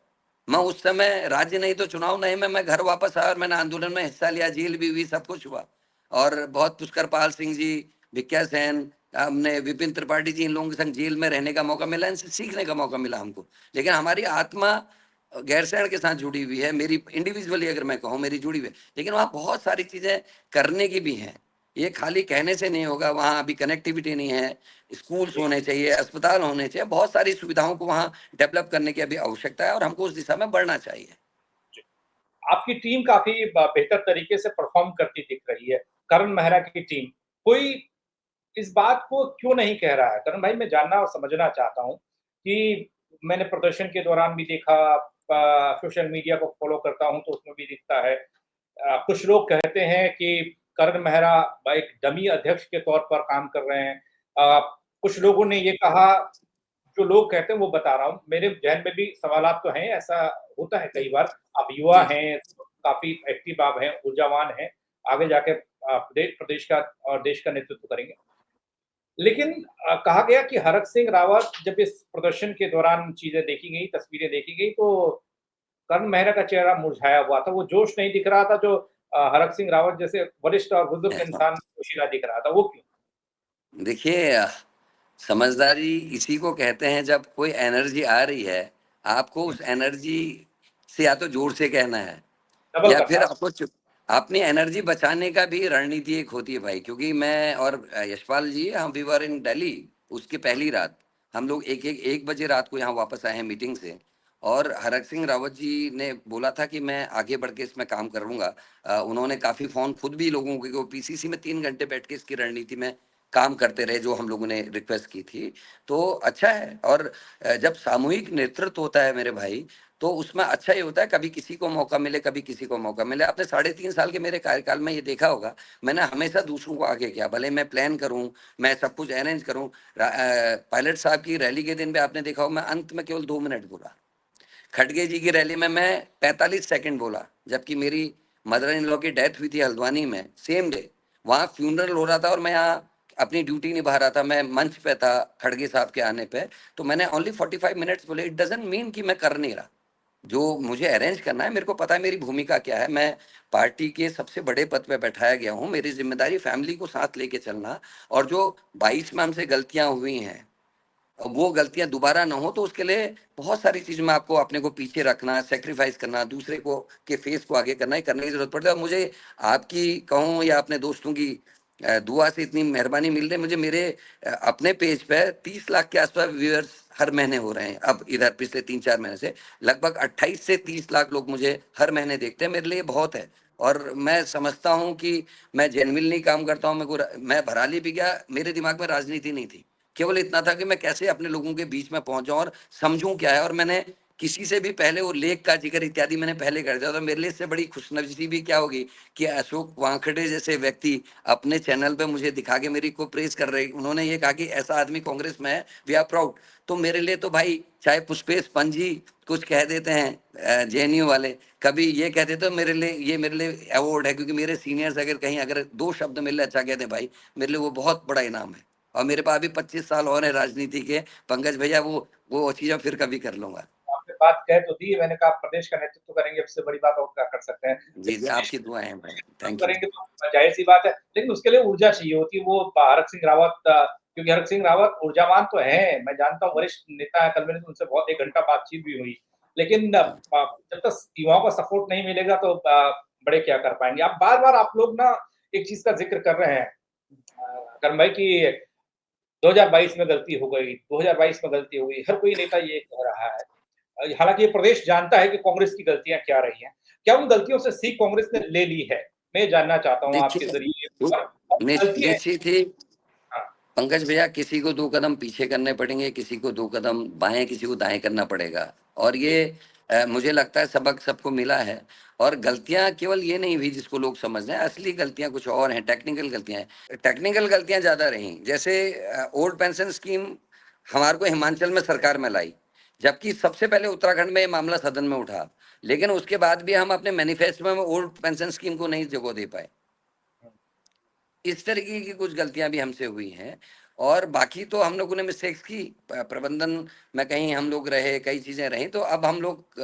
मैं उस समय राज्य नहीं तो चुनाव नहीं में मैं घर वापस आया और मैंने आंदोलन में हिस्सा लिया, जेल भी हुई, सब कुछ हुआ। और बहुत पुष्कर पाल सिंह जी, भिक्या सेन, हमने विपिन त्रिपाठी जी, इन लोगों के संग जेल में रहने का मौका मिला, इनसे सीखने का मौका मिला हमको। लेकिन हमारी आत्मा गैरसैंण के साथ जुड़ी हुई है, मेरी इंडिविजुअली अगर मैं कहूँ मेरी जुड़ी हुई है। लेकिन वहाँ बहुत सारी चीजें करने की भी हैं, ये खाली कहने से नहीं होगा। वहाँ अभी कनेक्टिविटी नहीं है, स्कूल्स होने चाहिए, अस्पताल होने चाहिए, बहुत सारी सुविधाओं को वहाँ डेवलप करने की अभी आवश्यकता है और हमको उस दिशा में बढ़ना चाहिए। आपकी टीम काफी बेहतर तरीके से परफॉर्म करती दिख रही है, करण मेहरा की टीम। कोई इस बात को क्यों नहीं कह रहा है? करण भाई, मैं जानना और समझना चाहता हूँ कि मैंने प्रदर्शन के दौरान भी देखा, सोशल मीडिया को फॉलो करता हूँ तो उसमें भी दिखता है। कुछ लोग कहते हैं कि करण मेहरा एक डमी अध्यक्ष के तौर पर काम कर रहे हैं। कुछ लोगों ने ये कहा, जो लोग कहते हैं वो बता रहा हूँ, मेरे ज़हन में भी सवालात तो हैं, ऐसा होता है कई बार। आप युवा जी हैं, काफ़ी एक्टिव आप हैं, ऊर्जावान हैं, आगे जाके प्रदेश का और देश का नेतृत्व करेंगे। लेकिन कहा गया कि हरक सिंह रावत, जब इस प्रदर्शन के दौरान चीज़ें देखी गई, तस्वीरें देखी गई तो कर्ण मेहरा का चेहरा मुरझाया हुआ था, वो जोश नहीं दिख रहा था जो हरक सिंह रावत जैसे वरिष्ठ और बुजुर्ग इंसान को जोशीला दिख रहा था, वो क्यों? देखिए, समझदारी इसी को कहते हैं जब कोई एनर्जी आ रही है, आपको हुँ, उस एनर्जी से या तो जोर से कहना है डबल या फिर करना। आपको अपनी एनर्जी बचाने का भी रणनीति एक होती है भाई। क्योंकि मैं और यशपाल जी, हम वी वर इन दिल्ली, उसकी पहली रात हम लोग एक बजे रात को यहाँ वापस आए हैं मीटिंग से। और हरक सिंह रावत जी ने बोला था कि मैं आगे बढ़ के इसमें काम करूंगा। उन्होंने काफी फोन खुद भी लोगों को, पीसीसी में 3 घंटे बैठ के इसकी रणनीति में काम करते रहे जो हम लोगों ने रिक्वेस्ट की थी। तो अच्छा है। और जब सामूहिक नेतृत्व होता है मेरे भाई, तो उसमें अच्छा ये होता है, कभी किसी को मौका मिले, कभी किसी को मौका मिले। आपने 3.5 साल के मेरे कार्यकाल में ये देखा होगा, मैंने हमेशा दूसरों को आगे किया। भले मैं प्लान करूं, मैं सब कुछ अरेंज करूं। पायलट साहब की रैली के दिन भी आपने देखा हो, मैं अंत में केवल 2 मिनट बोला। खड़गे जी की रैली में मैं 45 सेकंड बोला, जबकि मेरी मदर इन लॉ की डेथ हुई थी हल्द्वानी में, सेम डे। वहां फ्यूनरल हो रहा था और मैं यहाँ अपनी ड्यूटी निभा रहा था, मैं मंच पे था खड़गे साहब के आने पे। तो मैंने ओनली 45 मिनट्स बोले। इट डजेंट मीन कि मैं कर नहीं रहा। जो मुझे अरेंज करना है, मेरे को पता है मेरी भूमिका क्या है। मैं पार्टी के सबसे बड़े पद पे बैठाया गया हूँ, मेरी जिम्मेदारी फैमिली को साथ लेके चलना। और जो 22 में हमसे गलतियां हुई हैं, वो गलतियां दोबारा ना हो, तो उसके लिए बहुत सारी चीज में आपको अपने को पीछे रखना, सेक्रीफाइस करना, दूसरे को के फेस को आगे करना ही करने की जरूरत पड़ती है। और मुझे आपकी कहूँ या अपने दोस्तों की दुआ से इतनी मेहरबानी मिल रही है मुझे। मेरे अपने पेज पे 30 लाख के आसपास व्यूअर्स हर महीने हो रहे हैं। अब इधर पिछले 3-4 महीने से लगभग 28 से 30 लाख लोग मुझे हर महीने देखते हैं। मेरे लिए बहुत है। और मैं समझता हूँ कि मैं जेन्युइनली काम करता हूँ। मैं भराली भी गया, मेरे दिमाग में राजनीति नहीं थी, केवल इतना था कि मैं कैसे अपने लोगों के बीच में पहुंच जाऊं और समझूं क्या है। और मैंने किसी से भी पहले वो लेख का जिक्र इत्यादि मैंने पहले कर दिया, तो मेरे लिए इससे बड़ी खुशनसीबी क्या होगी कि अशोक वानखेड़े जैसे व्यक्ति अपने चैनल पे मुझे दिखा के मेरी को प्रेस कर रहे, उन्होंने ये कहा कि ऐसा आदमी कांग्रेस में है, वी आर प्राउड। तो मेरे लिए तो भाई, चाहे पुष्पेश पंजी कुछ कह देते हैं जेएनयू वाले, कभी ये कहते तो मेरे लिए, ये मेरे लिए अवार्ड है, क्योंकि मेरे सीनियर्स अगर कहीं अगर 2 शब्द मेरे लिए अच्छा कहते हैं भाई, मेरे लिए वो बहुत बड़ा इनाम है। और मेरे पास अभी 25 साल और है राजनीति के, पंकज भैया, वो चीजें फिर कभी कर लूंगा। आपने बात कह तो दी, मैंने कहा प्रदेश का नेतृत्व करेंगे, उससे बड़ी बात और क्या कर सकते हैं। जी जी, आपकी दुआएं हैं भाई, थैंक यू। करेंगे तो जाहिर सी बात है, लेकिन उसके लिए ऊर्जा चाहिए होती है। वो हरक सिंह रावत, क्योंकि हरक सिंह रावत ऊर्जावान तो हैं, मैं जानता हूँ, वरिष्ठ नेता है, कल मैंने उनसे बहुत 1 घंटा बातचीत भी हुई। लेकिन जब तक युवाओं का सपोर्ट नहीं मिलेगा तो बड़े क्या कर पाएँगे। आप बार-बार आप लोग ना एक चीज़ का ज़िक्र कर रहे हैं करम भाई कि 2022 में गलती हो गई, 2022 में गलती हो गई, हर कोई नेता ये कह रहा है। हालाँकि ये प्रदेश जानता है कि कांग्रेस की गलतियाँ क्या रही हैं। क्या उन गलतियों से सीख कांग्रेस ने ले ली है? मैं जानना चाहता हूँ आपके देखिए, ज़रिए वो और गलतियाँ निश्चित ही हाँ, पंकज भैया, किसी को 2 कदम पीछे करने पड़ेंगे, किसी को 2 कदम बाएं, किसी को दाएं करना पड़ेगा। और जी, ये मुझे लगता है सबक सबको मिला है। और गलतियां केवल ये नहीं हुई जिसको लोग समझ रहे हैं, असली गलतियां कुछ और हैं, टेक्निकल गलतियां हैं। टेक्निकल गलतियां ज्यादा रहीं, जैसे ओल्ड पेंशन स्कीम हमारे को हिमाचल में सरकार में लाई, जबकि सबसे पहले उत्तराखंड में ये मामला सदन में उठा, लेकिन उसके बाद भी हम अपने मैनिफेस्टो में ओल्ड पेंशन स्कीम को नहीं जगह दे पाए। हुँ, इस तरीके की कुछ गलतियां भी हमसे हुई हैं। और बाकी तो हम लोगों ने मिस्टेक्स की, प्रबंधन में कहीं हम लोग रहे, कई चीजें रही, तो अब हम लोग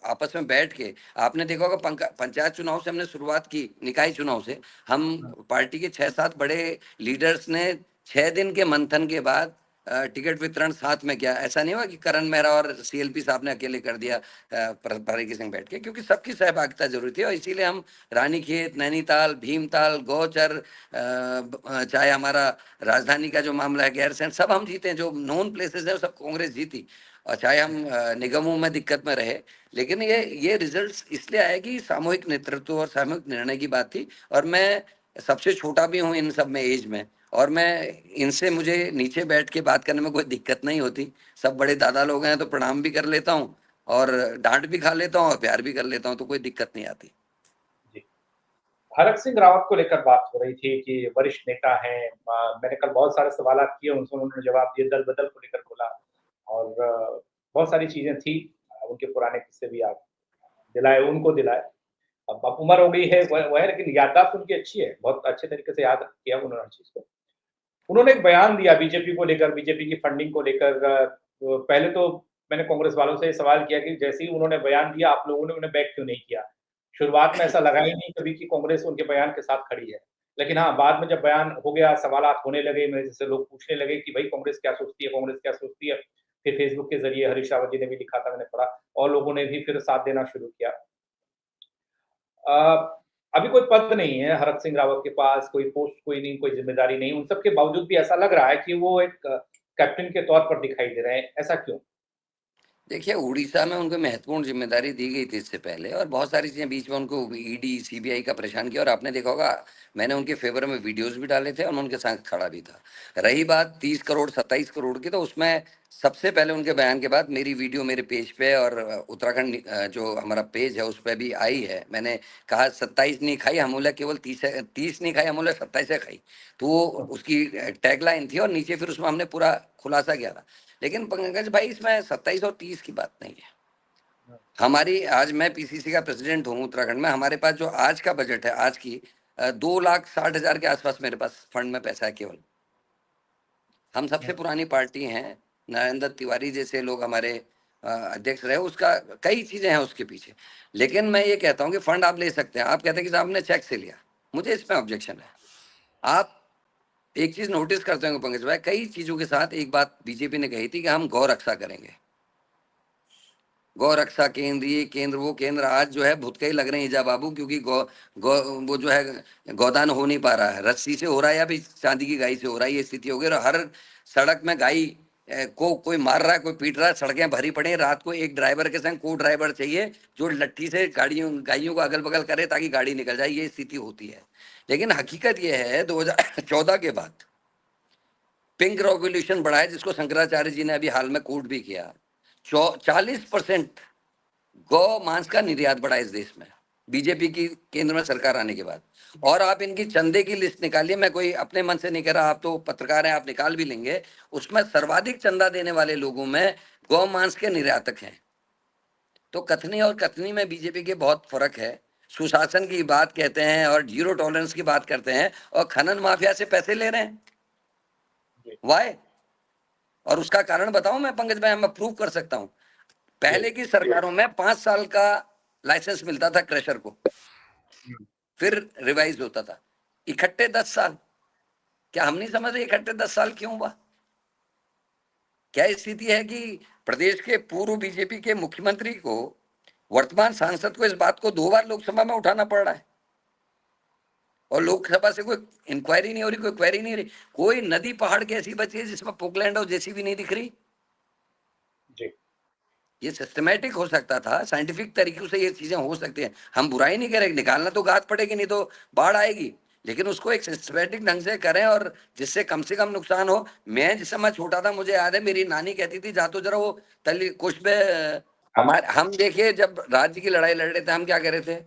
आपस में बैठ के, आपने देखा होगा पंचायत चुनाव से हमने शुरुआत की, निकाय चुनाव से हम हुँ, पार्टी के 6-7 बड़े लीडर्स ने 6 दिन के मंथन के बाद टिकट वितरण साथ में किया। ऐसा नहीं हुआ कि करण मेहरा और सीएलपी साहब ने अकेले कर दिया पारी संग बैठ के, क्योंकि सबकी सहभागिता जरूरी थी। और इसीलिए हम रानीखेत, नैनीताल, भीमताल, गौचर, चाहे हमारा राजधानी का जो मामला है गैरसैंण, सब हम जीते हैं। जो नोन प्लेसेस है वो सब कांग्रेस जीती। और चाहे हम निगमों में दिक्कत में रहे, लेकिन ये रिजल्ट्स इसलिए आए कि सामूहिक नेतृत्व और सामूहिक निर्णय की बात थी। और मैं सबसे छोटा भी हूँ इन सब में एज में, और मैं इनसे, मुझे नीचे बैठ के बात करने में कोई दिक्कत नहीं होती। सब बड़े दादा लोग हैं तो प्रणाम भी कर लेता हूँ, और डांट भी खा लेता हूँ और प्यार भी कर लेता हूँ, तो कोई दिक्कत नहीं आती। जी। हरक सिंह रावत को लेकर बात हो रही थी कि वरिष्ठ नेता हैं। मैंने कल बहुत सारे सवालात किए, उनसे उन्होंने जवाब दिए, दल-बदल को लेकर बोला और बहुत सारी चीज़ें थी। उनके पुराने किस्से भी आप दिलाए, उनको दिलाए। अब उम्र हो गई है, वह है, लेकिन याददाश्त उनकी अच्छी है, बहुत अच्छे तरीके से याद किया उन्होंने हर चीज़ को। उन्होंने एक बयान दिया बीजेपी को लेकर, बीजेपी की फंडिंग को लेकर। पहले तो मैंने कांग्रेस वालों से सवाल किया कि जैसे ही उन्होंने बयान दिया, आप लोगों ने उन्हें बैक क्यों नहीं किया? शुरुआत में ऐसा लगा ही नहीं कभी कि कांग्रेस उनके बयान के साथ खड़ी है। लेकिन हाँ, बाद में जब बयान हो गया, सवालात होने लगे, मेरे जैसे लोग पूछने लगे कि भई कांग्रेस क्या सोचती है, कांग्रेस क्या सोचती है? फिर फेसबुक के ज़रिए हरीश रावत जी ने भी लिखा था, मैंने पढ़ा और लोगों ने भी फिर साथ देना शुरू किया। अ, अभी कोई पद नहीं है हरक सिंह रावत के पास, कोई पोस्ट कोई नहीं, कोई ज़िम्मेदारी नहीं। उन सब के बावजूद भी ऐसा लग रहा है कि वो एक कैप्टन के तौर पर दिखाई दे रहे हैं। ऐसा क्यों? देखिए, उड़ीसा में उनको महत्वपूर्ण जिम्मेदारी दी गई थी इससे पहले, और बहुत सारी चीजें बीच में उनको ईडी सीबीआई का परेशान किया। और आपने देखा होगा, मैंने उनके फेवर में वीडियोस भी डाले थे और मैं उनके साथ खड़ा भी था। रही बात 30 करोड़ 27 करोड़ की, तो उसमें सबसे पहले उनके बयान के बाद मेरी वीडियो मेरे पेज पे और उत्तराखंड जो हमारा पेज है उस पर भी आई है। मैंने कहा 27 नहीं खाई अमूल्य, केवल 30 नहीं खाई अमूल्य, 27 खाई। तो वो उसकी टैगलाइन थी, और नीचे फिर उसमें हमने पूरा खुलासा किया था। लेकिन पंकज भाई, इसमें 27 और 30 की बात नहीं है। हमारी, आज मैं पीसीसी का प्रेसिडेंट हूँ उत्तराखंड में, हमारे पास जो आज का बजट है, आज की 2,60,000 के आसपास मेरे पास फंड में पैसा है केवल। हम सबसे पुरानी पार्टी हैं, नरेंद्र तिवारी जैसे लोग हमारे अध्यक्ष रहे, उसका कई चीजें हैं उसके पीछे। लेकिन मैं ये कहता हूँ कि फंड आप ले सकते हैं। आप कहते हैं कि साहब ने चेक से लिया, मुझे इसमें ऑब्जेक्शन है। आप एक चीज नोटिस करते होंगे पंकज भाई, कई चीजों के साथ एक बात बीजेपी ने कही थी कि हम गौ रक्षा करेंगे, गौ रक्षा केंद्र, ये केंद्र, वो केंद्र। आज जो है भुतकई लग रहे हैं जा बाबू, क्योंकि गौ गौ वो जो है गौदान हो नहीं पा रहा है, रस्सी से हो रहा है या भी चांदी की गाय से हो रहा है, ये स्थिति हो गई। और हर सड़क में गाय को कोई मार रहा है, कोई पीट रहा है, सड़कें भरी पड़ी हैं। रात को एक ड्राइवर के संग को ड्राइवर चाहिए जो लट्ठी से गाड़ियों गायों को अगल बगल करे ताकि गाड़ी निकल जाए, ये स्थिति होती है। लेकिन हकीकत ये है, 2014 के बाद पिंक रेवोल्यूशन बढ़ा है, जिसको शंकराचार्य जी ने अभी हाल में कोट भी किया। 40% गौ मांस का निर्यात बढ़ा इस देश में बीजेपी की केंद्र में सरकार आने के बाद। और आप इनकी चंदे की लिस्ट निकालिए, मैं कोई अपने मन से नहीं कह रहा, आप तो पत्रकार हैं, आप निकाल भी लेंगे, उसमें सर्वाधिक चंदा देने वाले लोगों में गौ मांस के निर्यातक हैं। तो कथनी और कथनी में बीजेपी के बहुत फर्क है। सुशासन की बात कहते हैं और जीरो टॉलरेंस की बात करते हैं, और खनन माफिया से पैसे ले रहे हैं। वाई? और उसका कारण बताऊं मैं पंकज भाई, मैं प्रूव कर सकता हूं। पहले की सरकारों में 5 साल का लाइसेंस मिलता था क्रशर को, फिर रिवाइज होता था। इकट्ठे 10 साल, क्या हम नहीं समझ रहे इकट्ठे 10 साल क्यों हुआ? क्या स्थिति है कि प्रदेश के पूर्व बीजेपी के मुख्यमंत्री को, वर्तमान सांसद को इस बात को 2 बार लोकसभा में उठाना पड़ रहा है, और लोकसभा से कोई इंक्वायरी नहीं हो रही, कोई क्वेरी नहीं हो रही। कोई नदी पहाड़ की ऐसी बची है जिसमें पोकलैंड और जेसीबी नहीं दिख रही? ये सिस्टमेटिक हो सकता था, साइंटिफिक तरीकों से ये चीजें हो सकती हैं। हम बुराई नहीं करें, निकालना तो गाद पड़ेगी, नहीं तो बाढ़ आएगी, लेकिन उसको एक सिस्टमेटिक ढंग से करें और जिससे कम से कम नुकसान हो। मैं जिस समय छोटा था, मुझे याद है मेरी नानी कहती थी, जा तो जरा वो तली कुछ पे हमारे, हम देखिए जब राज्य की लड़ाई लड़ रहे थे, हम क्या कर रहे थे?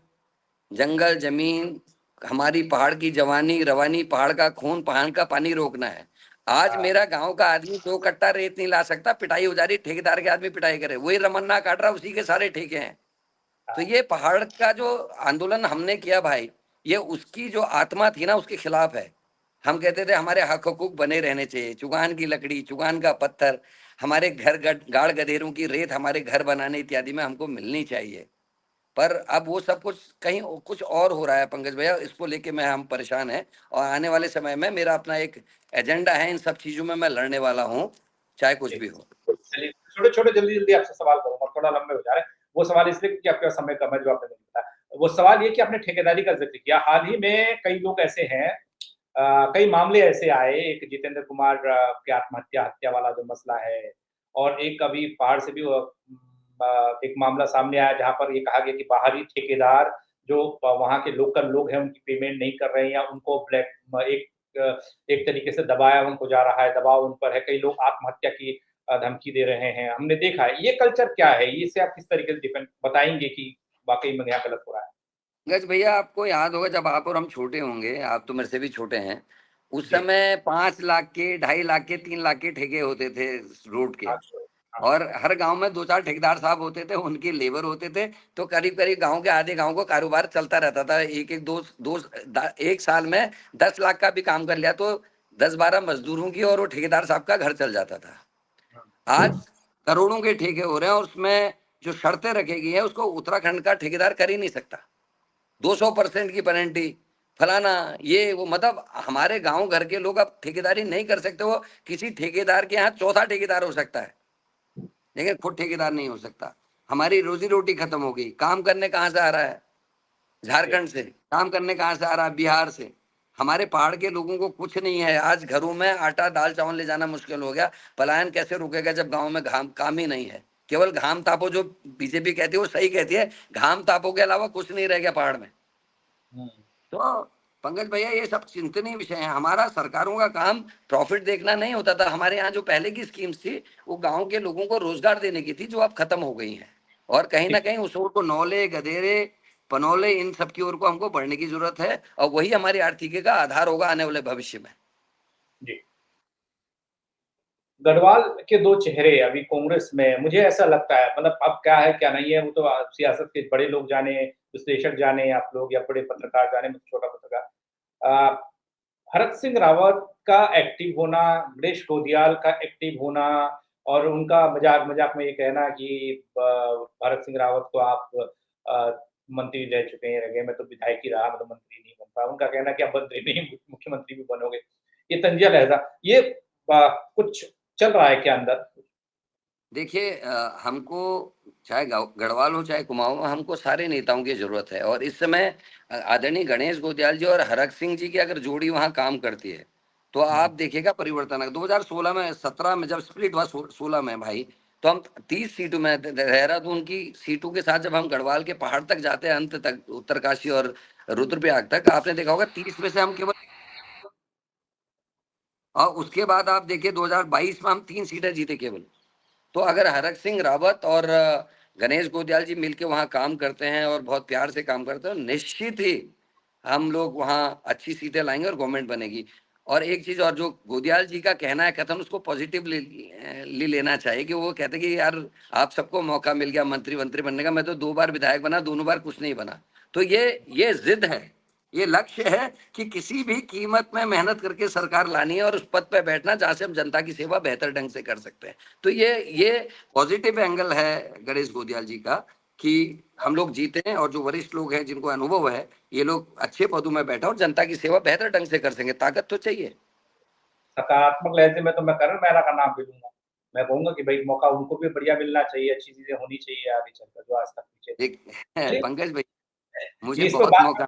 जंगल जमीन हमारी, पहाड़ की जवानी रवानी, पहाड़ का खून, पहाड़ का पानी रोकना है। आज मेरा गांव का आदमी 2 कट्टा रेत नहीं ला सकता, पिटाई हो जा रही, ठेकेदार के आदमी पिटाई करे, वही रमन्ना काट रहा, उसी के सारे ठेके हैं। तो ये पहाड़ का जो आंदोलन हमने किया भाई, ये उसकी जो आत्मा थी ना, उसके खिलाफ है। हम कहते थे हमारे हक हकूक बने रहने चाहिए, चुगान की लकड़ी, चुगान का पत्थर, हमारे घर गाड़ गधेरों की रेत हमारे घर बनाने इत्यादि में हमको मिलनी चाहिए। पर अब वो सब कुछ कहीं कुछ और हो रहा है पंकज भैया, इसको लेके हम परेशान हैं। और आने वाले समय में मेरा अपना एक एजेंडा है, इन सब चीजों में मैं लड़ने वाला हूँ, चाहे कुछ भी हो। चलिए छोटे छोटे जल्दी जल्दी आपसे सवाल करूंगा, थोड़ा लंबे हो जा रहे हैं। वो सवाल इसलिए क्योंकि आपका समय कम है जो आपने नहीं बताया। वो सवाल ये कि आपने ठेकेदारी का जिक्र किया, हाल ही में कई लोग ऐसे हैं, कई मामले ऐसे आए, एक जितेंद्र कुमार की आत्महत्या हत्या वाला जो मसला है, और एक अभी पहाड़ से भी एक मामला सामने आया जहां पर ये कहा गया कि बाहरी ठेकेदार जो वहां के लोकल लोग हैं उनकी पेमेंट नहीं कर रहे हैं, या उनको एक तरीके से दबाया उनको जा रहा है, दबाव उन पर है, कई लोग आत्महत्या की धमकी दे रहे हैं, हमने देखा है। ये कल्चर क्या है, इससे आप किस तरीके से डिफेंड बताएंगे कि वाकई में यहाँ गलत हो रहा है? पंकज भैया, आपको याद होगा जब आप और हम छोटे होंगे, आप तो मेरे से भी छोटे हैं, उस समय 5 लाख के, 2.5 लाख के, 3 लाख के ठेके होते थे रोड के, और हर गांव में 2-4 ठेकेदार साहब होते थे, उनके लेबर होते थे। तो करीब करीब गांव के आधे गांव को कारोबार चलता रहता था। एक साल में 10 लाख का भी काम कर लिया तो 10-12 मजदूरों की और वो ठेकेदार साहब का घर चल जाता था। आज करोड़ों के ठेके हो रहे हैं, और उसमें जो शर्तें रखी गई है उसको उत्तराखंड का ठेकेदार कर ही नहीं सकता। 200% की पेनल्टी, फलाना, ये वो, मतलब हमारे गांव घर के लोग अब ठेकेदारी नहीं कर सकते। वो किसी ठेकेदार के यहाँ चौथा ठेकेदार हो सकता है, लेकिन खुद ठेकेदार नहीं हो सकता। हमारी रोजी रोटी खत्म हो गई। काम करने कहाँ से आ रहा है? झारखंड से। काम करने कहाँ से आ रहा है? बिहार से। हमारे पहाड़ के लोगों को कुछ नहीं है। आज घरों में आटा दाल चावल ले जाना मुश्किल हो गया। पलायन कैसे रुकेगा जब गांव में काम ही नहीं है? केवल घाम तापो, जो बीजेपी कहती है वो सही कहती है, घाम तापो के अलावा कुछ नहीं रह गया पहाड़ में। तो पंकज भैया, ये सब चिंतनीय विषय है। हमारा सरकारों का काम प्रॉफिट देखना नहीं होता था। हमारे यहाँ जो पहले की स्कीम्स थी वो गांव के लोगों को रोजगार देने की थी, जो अब खत्म हो गई हैं। और कहीं ना कहीं उस ओर को नौले गधेरे पनौले इन सब की ओर को हमको बढ़ने की जरूरत है, और वही हमारी आर्थिकी का आधार होगा आने वाले भविष्य में। जी। गढ़वाल के 2 चेहरे अभी कांग्रेस में, मुझे ऐसा लगता है, मतलब अब क्या है क्या नहीं है वो तो सियासत के बड़े लोग जाने, विश्लेषक जाने, आप लोग या बड़े पत्रकार जाने, मैं छोटा पत्रकार। भरत सिंह रावत का एक्टिव होना, गणेश गोदियाल का एक्टिव होना, और उनका मजाक में ये कहना कि भरत सिंह रावत को आप मंत्री रह चुके हैं, रह गए, मैं तो विधायक ही रहा, मतलब मंत्री नहीं बन पाया। उनका कहना कि आप मंत्री नहीं मुख्यमंत्री भी बनोगे। ये तंजिया लहजा, ये कुछ चल रहा है क्या अंदर? देखिए, हमको चाहे गढ़वाल हो चाहे कुमाऊं हो, हमको सारे नेताओं की जरूरत है। और इस समय आदरणीय गणेश गोत्याल जी और हरक सिंह जी की अगर जोड़ी वहां काम करती है तो आप देखिएगा परिवर्तन। 2016 में, 17 में जब स्प्लिट हुआ, 16 में भाई, तो हम 30 सीटों में, देहरादून की सीटों के साथ जब हम गढ़वाल के पहाड़ तक जाते हैं, अंत तक, उत्तरकाशी और रुद्रप्रयाग तक, आपने देखा होगा 30 में से हम केवल, और उसके बाद आप देखिए 2022 में हम 3 सीटें जीते केवल। तो अगर हरक सिंह रावत और गणेश गोदियाल जी मिलके वहां काम करते हैं और बहुत प्यार से काम करते हैं, निश्चित ही हम लोग वहां अच्छी सीटें लाएंगे और गवर्नमेंट बनेगी। और एक चीज और, जो गोदियाल जी का कहना है कथन, उसको पॉजिटिव ले लेना चाहिए कि वो कहते कि यार आप सबको मौका मिल गया मंत्री मंत्री बनने का, मैं तो 2 बार विधायक बना, दोनों बार कुछ नहीं बना। तो ये जिद है, ये लक्ष्य है कि किसी भी कीमत में मेहनत करके सरकार लानी है और उस पद पे बैठना जहां से हम जनता की सेवा बेहतर ढंग से कर सकते हैं। तो ये पॉजिटिव एंगल है गणेश गोदियाल जी का कि हम लोग जीते हैं और जो वरिष्ठ लोग हैं जिनको अनुभव है, ये लोग अच्छे पदों में बैठा और जनता की सेवा बेहतर ढंग से कर सकेंगे। ताकत तो चाहिए। सकारात्मक लहजे में तो मैं करण मेहरा का नाम भी लूंगा। मैं कहूंगा कि भाई मौका उनको भी बढ़िया मिलना चाहिए, अच्छी चीजें होनी चाहिए आगे चलकर, जो आज तक पीछे थी। एक चलिए, पंकज भाई, मुझे ये इस पे बहुत बात मौका।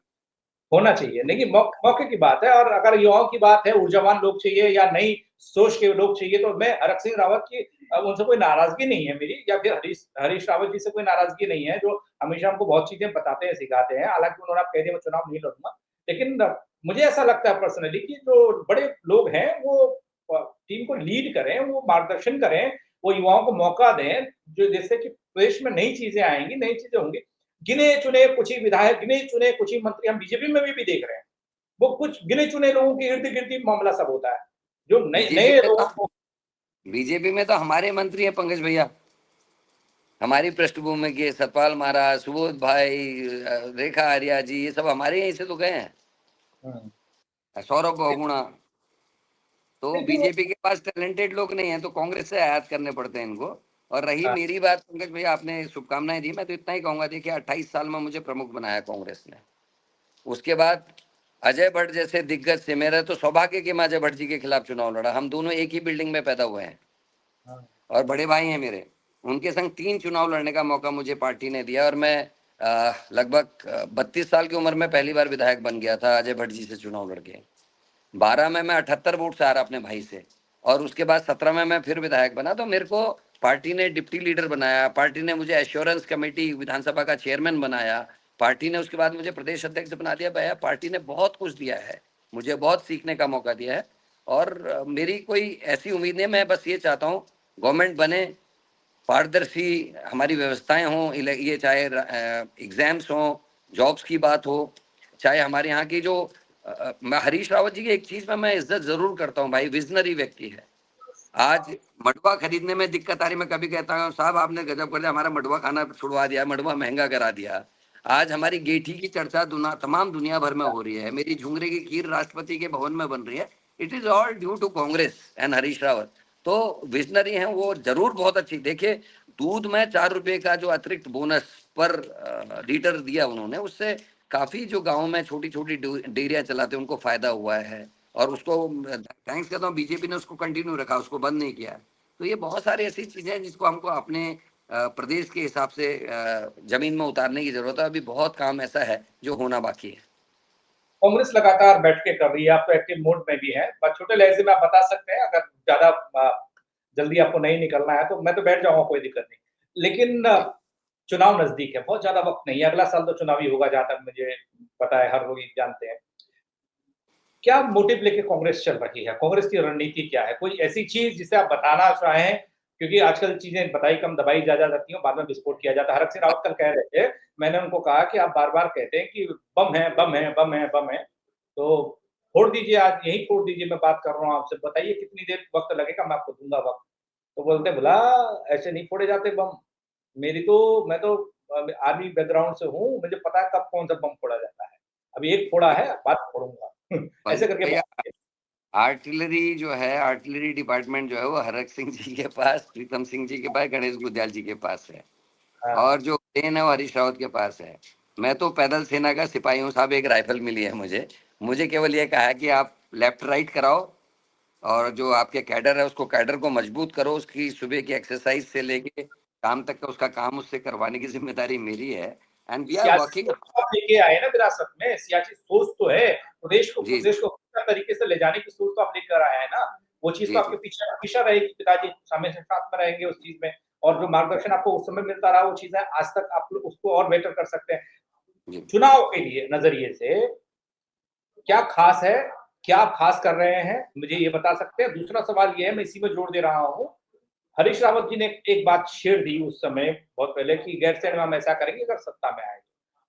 होना चाहिए, नहीं मौके की बात है। और अगर युवाओं की बात है, ऊर्जावान लोग चाहिए या नई सोच के लोग चाहिए, तो मैं हरक सिंह रावत की उनसे कोई नाराजगी नहीं है मेरी, या फिर हरीश रावत जी से कोई नाराजगी नहीं है, जो हमेशा हमको बहुत चीजें बताते हैं, सिखाते हैं। हालांकि उन्होंने आप कह दिया मैं चुनाव नहीं लड़ूंगा, लेकिन मुझे ऐसा लगता है पर्सनली कि जो बड़े लोग हैं वो टीम को लीड करें, वो मार्गदर्शन करें, वो युवाओं को मौका दें, जो जिससे कि प्रदेश में नई चीजें आएंगी, नई चीजें होंगी। गिने चुने कुछ ही विधायक, गिने चुने कुछ ही मंत्री हम बीजेपी में भी देख रहे हैं। वो कुछ गिने चुने लोगों के इर्द गिर्द ही मामला सब होता है, जो नए बीजेपी नए में लोगों तो को। बीजेपी में तो हमारे मंत्री हैं पंकज भैया, हमारी पृष्ठभूमि के सतपाल महाराज, सुबोध भाई, रेखा आर्या जी, ये सब हमारे यहीं से तो गए हैं। हम्म। सौरभ बहुगुणा। तो नहीं, फिर वो बीजेपी के पास टैलेंटेड लोग नहीं है तो कांग्रेस से आयात करने पड़ते हैं इनको। और रही हाँ, मेरी बात, पंकज भैया आपने शुभकामनाएं दी, मैं तो इतना ही कहूंगा, देखिए 28 साल में मुझे प्रमुख बनाया कांग्रेस ने। उसके बाद अजय भट्ट जैसे दिग्गज से, मेरा तो सौभाग्य कि मैं अजय भट्ट जी के खिलाफ चुनाव लड़ा। हम दोनों एक ही बिल्डिंग में पैदा हुए हैं हाँ, और बड़े भाई हैं मेरे। उनके संग 3 चुनाव लड़ने का मौका मुझे पार्टी ने दिया और मैं लगभग 32 साल की उम्र में पहली बार विधायक बन गया था अजय भट्ट जी से चुनाव लड़के। 12 में मैं 78 वोट से हारा अपने भाई से, और उसके बाद 17 में मैं फिर विधायक बना। तो मेरे को पार्टी ने डिप्टी लीडर बनाया, पार्टी ने मुझे एश्योरेंस कमेटी विधानसभा का चेयरमैन बनाया, पार्टी ने उसके बाद मुझे प्रदेश अध्यक्ष बना दिया। भैया पार्टी ने बहुत कुछ दिया है, मुझे बहुत सीखने का मौका दिया है। और मेरी कोई ऐसी उम्मीद नहीं, मैं बस ये चाहता हूँ गवर्नमेंट बने, पारदर्शी हमारी व्यवस्थाएं हों, ये चाहे एग्जाम्स हों, जॉब्स की बात हो, चाहे हमारे यहाँ की जो मैं हरीश रावत जी की एक चीज में मैं इज्जत जरूर करता हूँ भाई, विजनरी व्यक्ति है। आज मडुआ खरीदने में दिक्कत आ रही, मैं कभी कहता हूँ साहब आपने गजब कर दिया, हमारा मडुआ खाना छुड़वा दिया, मडुआ महंगा करा दिया। आज हमारी गेठी की चर्चा तमाम दुनिया भर में हो रही है, मेरी झुंगरे की खीर राष्ट्रपति के भवन में बन रही है। It is all due to Congress and Harish Rawat. तो विजनरी हैं वो जरूर, बहुत अच्छी। देखिए दूध में 4 रुपए का जो अतिरिक्त बोनस पर लीटर दिया उन्होंने, उससे काफी जो गाँव में छोटी छोटी डेयरियां चलाते हैं उनको फायदा हुआ है। और उसको थैंक्स करता हूँ, बीजेपी ने उसको कंटिन्यू रखा, उसको बंद नहीं किया। तो ये बहुत सारी ऐसी चीजें हैं जिसको हमको अपने प्रदेश के हिसाब से जमीन में उतारने की जरूरत है। अभी बहुत काम ऐसा है जो होना बाकी है। कांग्रेस लगातार बैठ के कर रही है, आप तो एक्टिव मोड में भी हैं, बस छोटे लहजे में आप बता सकते हैं। अगर ज्यादा जल्दी आपको नहीं निकलना है तो मैं तो बैठ जाऊंगा, कोई दिक्कत नहीं। लेकिन जी चुनाव नजदीक है, बहुत ज्यादा वक्त नहीं है, अगला साल तो चुनावी होगा, जहां तक मुझे पता है, हर लोग ये जानते हैं। क्या मोटिव लेके कांग्रेस चल रही है? कांग्रेस की रणनीति क्या है? कोई ऐसी चीज जिसे आप बताना चाहें? क्योंकि आजकल चीजें बताई कम दबाई ज्यादा जाती हैं, बाद में विस्फोट किया जाता है। हरक सिंह रावत कल कह रहे थे, मैंने उनको कहा कि आप बार बार कहते हैं कि बम है, बम है, बम है, बम है, तो फोड़ दीजिए, आज यही फोड़ दीजिए। मैं बात कर रहा हूँ आपसे, बताइए कितनी देर वक्त लगेगा, मैं आपको दूंगा वक्त। तो बोलते बोला ऐसे नहीं फोड़े जाते बम। मैं तो आर्मी बैकग्राउंड से हूँ, मुझे पता है कब कौन सा बम फोड़ा जाता है। अभी एक फोड़ा है, बात फोड़ूंगा। ऐसे करके भैया, बात। आर्टिलरी जो है, आर्टिलरी डिपार्टमेंट जो है वो हरक सिंह जी के पास, प्रीतम सिंह जी के पास, गणेश गुदियाल जी के पास है। हाँ, और जो प्लेन है वो हरीश रावत के पास है। मैं तो पैदल सेना का सिपाही हूँ साहब, एक राइफल मिली है मुझे। मुझे केवल ये कहा है कि आप लेफ्ट राइट कराओ, और जो आपके कैडर है उसको, कैडर को मजबूत करो, उसकी सुबह की एक्सरसाइज से लेके शाम तक का उसका काम उससे करवाने की जिम्मेदारी मेरी है। एंड वी आर सियासी वर्किंग। सोच तो आप लेके आए ना विरासत में, सियासी सोच तो है। जी जी प्रदेश को बेहतर तरीके से ले जाने की सोच तो आप लेकर आए हैं ना। वो चीज तो जी आपके जी पीछे हमेशा रहेगी, पिताजी हमेशा साथ में रहेंगे उस चीज में। और जो मार्गदर्शन आपको उस समय मिलता रहा, वो चीजें आज तक आप लोग उसको और बेटर कर सकते हैं। जी। चुनाव के लिए नजरिए से क्या खास है? क्या आप खास कर रहे हैं, मुझे ये बता सकते हैं? दूसरा सवाल ये है, मैं इसी में जोड़ दे रहा हूँ हरीश रावत जी ने एक बात छेड़ दी उस समय बहुत पहले कि गैरसैंण में हम ऐसा करेंगे अगर सत्ता में आए।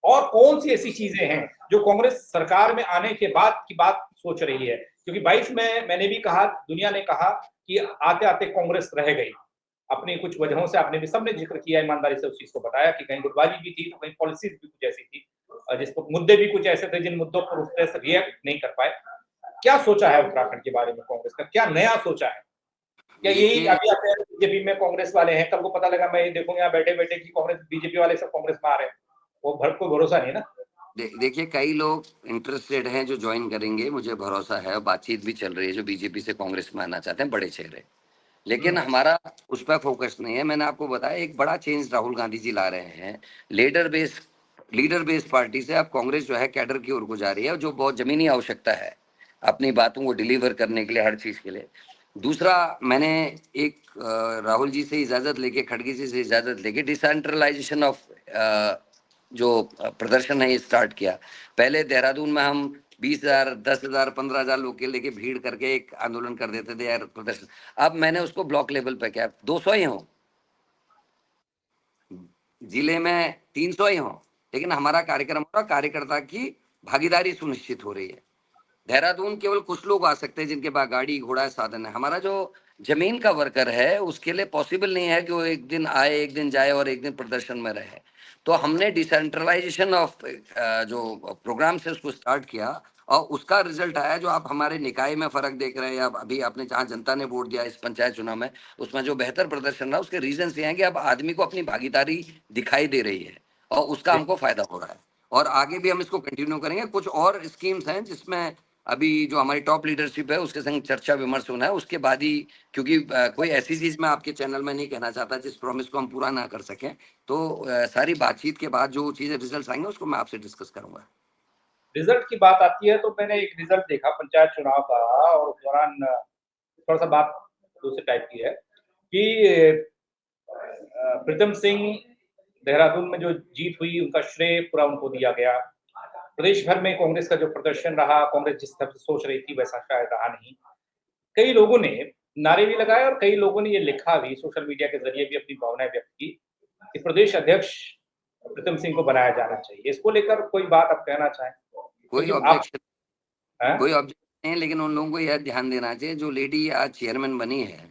और कौन सी ऐसी चीजें हैं जो कांग्रेस सरकार में आने के बाद की बात सोच रही है? क्योंकि 22 में मैंने भी कहा, दुनिया ने कहा कि आते-आते कांग्रेस रह गई। अपनी कुछ वजहों से आपने भी सबने जिक्र किया, ईमानदारी से उस चीज को बताया कि कहीं गुटबाजी भी थी, तो कहीं पॉलिसीज भी कुछ ऐसी थी, जिस पर मुद्दे भी कुछ ऐसे थे जिन मुद्दों पर उस तरह से रिएक्ट नहीं कर पाए। क्या सोचा है उत्तराखंड के बारे में कांग्रेस का? क्या नया सोचा है? क्या यही देखिए अभी आप बीजेपी में कांग्रेस वाले हैं, कल को पता लगा मैं ये देखूंगा यहाँ बैठे-बैठे कि कांग्रेस बीजेपी वाले सब कांग्रेस में आ रहे हैं। वो कोई भरोसा नहीं है ना। देखिए कई लोग इंटरेस्टेड हैं जो ज्वाइन करेंगे, मुझे भरोसा है और बातचीत भी चल रही है जो बीजेपी से कांग्रेस में आना चाहते हैं, बड़े चेहरे। लेकिन हमारा उस पर फोकस नहीं है। मैंने आपको बताया एक बड़ा चेंज राहुल गांधी जी ला रहे हैं। लीडर बेस्ड पार्टी से अब कांग्रेस जो है कैडर की ओर को जा रही है, जो बहुत जमीनी आवश्यकता है अपनी बातों को डिलीवर करने के लिए, हर चीज के लिए। दूसरा, मैंने एक राहुल जी से इजाजत लेके, खड़गे जी से इजाजत लेके डिसेंट्रलाइजेशन ऑफ जो प्रदर्शन है ये स्टार्ट किया। पहले देहरादून में हम 20,000, 10,000, 15,000 लोग के लेके भीड़ करके एक आंदोलन कर देते थे यार, प्रदर्शन। अब मैंने उसको ब्लॉक लेवल पे किया, 200 ही हो, जिले में 300 ही हो, लेकिन हमारा कार्यक्रम हो रहा, कार्यकर्ता की भागीदारी सुनिश्चित हो रही है। देहरादून केवल कुछ लोग आ सकते हैं जिनके पास गाड़ी घोड़ा साधन है। हमारा जो जमीन का वर्कर है उसके लिए पॉसिबल नहीं है कि वो एक दिन आए, एक दिन जाए और एक दिन प्रदर्शन में रहे। तो हमने डिसेंट्रलाइजेशन ऑफ जो प्रोग्राम से उसको स्टार्ट किया और उसका रिजल्ट आया जो आप हमारे निकाय में फर्क देख रहे हैं। अब अभी आपने जहाँ जनता ने वोट दिया इस पंचायत चुनाव में, उसमें जो बेहतर प्रदर्शन रहा उसके रीजन ये हैं कि अब आदमी को अपनी भागीदारी दिखाई दे रही है और उसका हमको फायदा हो रहा है। और आगे भी हम इसको कंटिन्यू करेंगे। कुछ और स्कीम्स हैं जिसमें अभी जो हमारी टॉप लीडरशिप है उसके संग चर्चा विमर्श होना है, उसके बाद ही, क्योंकि कोई ऐसी चीज मैं आपके चैनल में नहीं कहना चाहता जिस प्रॉमिस को हम पूरा ना कर सकें। तो सारी बातचीत के बाद जो चीजें रिजल्ट आएंगे उसको मैं आपसे डिस्कस करूंगा। रिजल्ट की बात आती है तो मैंने एक रिजल्ट देखा पंचायत चुनाव का, और उस दौरान थोड़ा सा बात दूसरे टाइप की है कि प्रीतम सिंह देहरादून में जो जीत हुई उनका श्रेय पूरा उनको दिया गया। प्रदेश भर में कांग्रेस का जो प्रदर्शन रहा, कांग्रेस जिस तरह से सोच रही थी वैसा शायद रहा नहीं। कई लोगों ने नारे भी लगाए और कई लोगों ने ये लिखा भी सोशल मीडिया के जरिए भी अपनी भावनाएं व्यक्त की कि प्रदेश अध्यक्ष प्रीतम सिंह को बनाया जाना चाहिए। इसको लेकर कोई बात आप कहना चाहें? कोई क्योंकि आप ऑब्जेक्शन हैं? कोई ऑब्जेक्शन नहीं है, लेकिन उन लोगों को यह ध्यान देना चाहिए जो लेडी आज चेयरमैन बनी है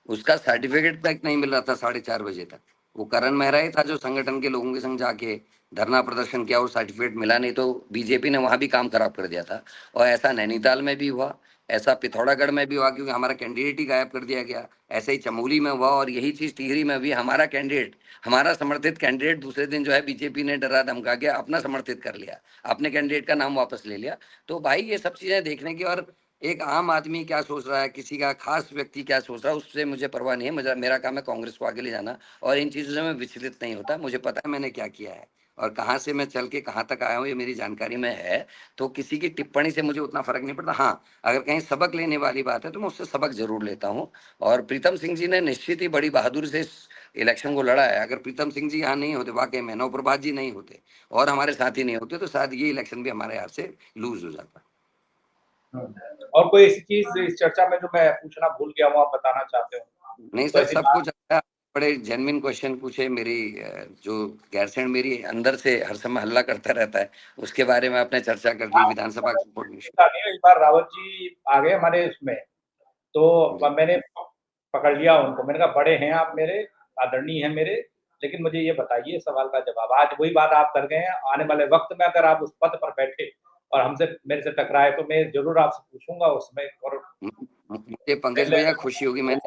उसका सर्टिफिकेट तक नहीं मिल रहा था 4:30 बजे तक। वो करण मेहरा ही था जो संगठन के लोगों के संग जाके धरना प्रदर्शन किया और सर्टिफिकेट मिला नहीं, तो बीजेपी ने वहां भी काम खराब कर दिया था। और ऐसा नैनीताल में भी हुआ, ऐसा पिथौरागढ़ में भी हुआ क्योंकि हमारा कैंडिडेट ही गायब कर दिया गया। ऐसे ही चमोली में हुआ और यही चीज टिहरी में भी हमारा कैंडिडेट, हमारा समर्थित कैंडिडेट दूसरे दिन जो है बीजेपी ने डरा धमका के अपना समर्थित कर लिया, अपने कैंडिडेट का नाम वापस ले लिया। तो भाई ये सब चीजें देखने की, और एक आम आदमी क्या सोच रहा है, किसी का खास व्यक्ति क्या सोच रहा है, उससे मुझे परवाह नहीं है। मेरा काम है कांग्रेस को आगे ले जाना और इन चीजों से मैं विचलित नहीं होता। मुझे पता है मैंने क्या किया है और कहाँ से मैं चल के कहाँ तक आया हूँ, ये मेरी जानकारी में है। तो किसी की टिप्पणी से मुझे उतना फर्क नहीं पड़ता। हाँ, अगर कहीं सबक लेने वाली बात है तो मैं उससे सबक जरूर लेता हूँ। और प्रीतम सिंह जी ने निश्चित ही बड़ी बहादुरी से इस इलेक्शन को लड़ा है। अगर प्रीतम सिंह जी यहाँ नहीं होते, वाकई में नवप्रभात जी नहीं होते और हमारे साथी नहीं होते, तो शायद ये इलेक्शन भी हमारे हाथ से लूज हो जाता। और कोई ऐसी चीज इस चर्चा में जो मैं पूछना भूल गया हूँ, आप बताना चाहते हो? नहीं तो सर, ऐसी सब बात कुछ अच्छा है। बड़े जेन्युइन क्वेश्चन पूछे। मेरी जो गैरसैंण मेरी अंदर से हर समय हल्ला करता रहता है, उसके बारे में आपने चर्चा कर ली विधानसभा की कोऑर्डिनेशन। नहीं, इस बार रावत जी आ गए हमारे उसमें, तो जी मैंने पकड़ लिया उनको। मैंने कहा बड़े हैं आप मेरे, आदरणीय हैं मेरे, लेकिन मुझे ये बताइए सवाल का जवाब। आज वही बात आप कर गए हैं। आने वाले वक्त में अगर आप उस पद पर बैठे और हमसे मेरे से टकराए तो मैं जरूर आपसे पूछूंगा उसमें। और मुझे पंकज पहले भैया खुशी होगी। मैंने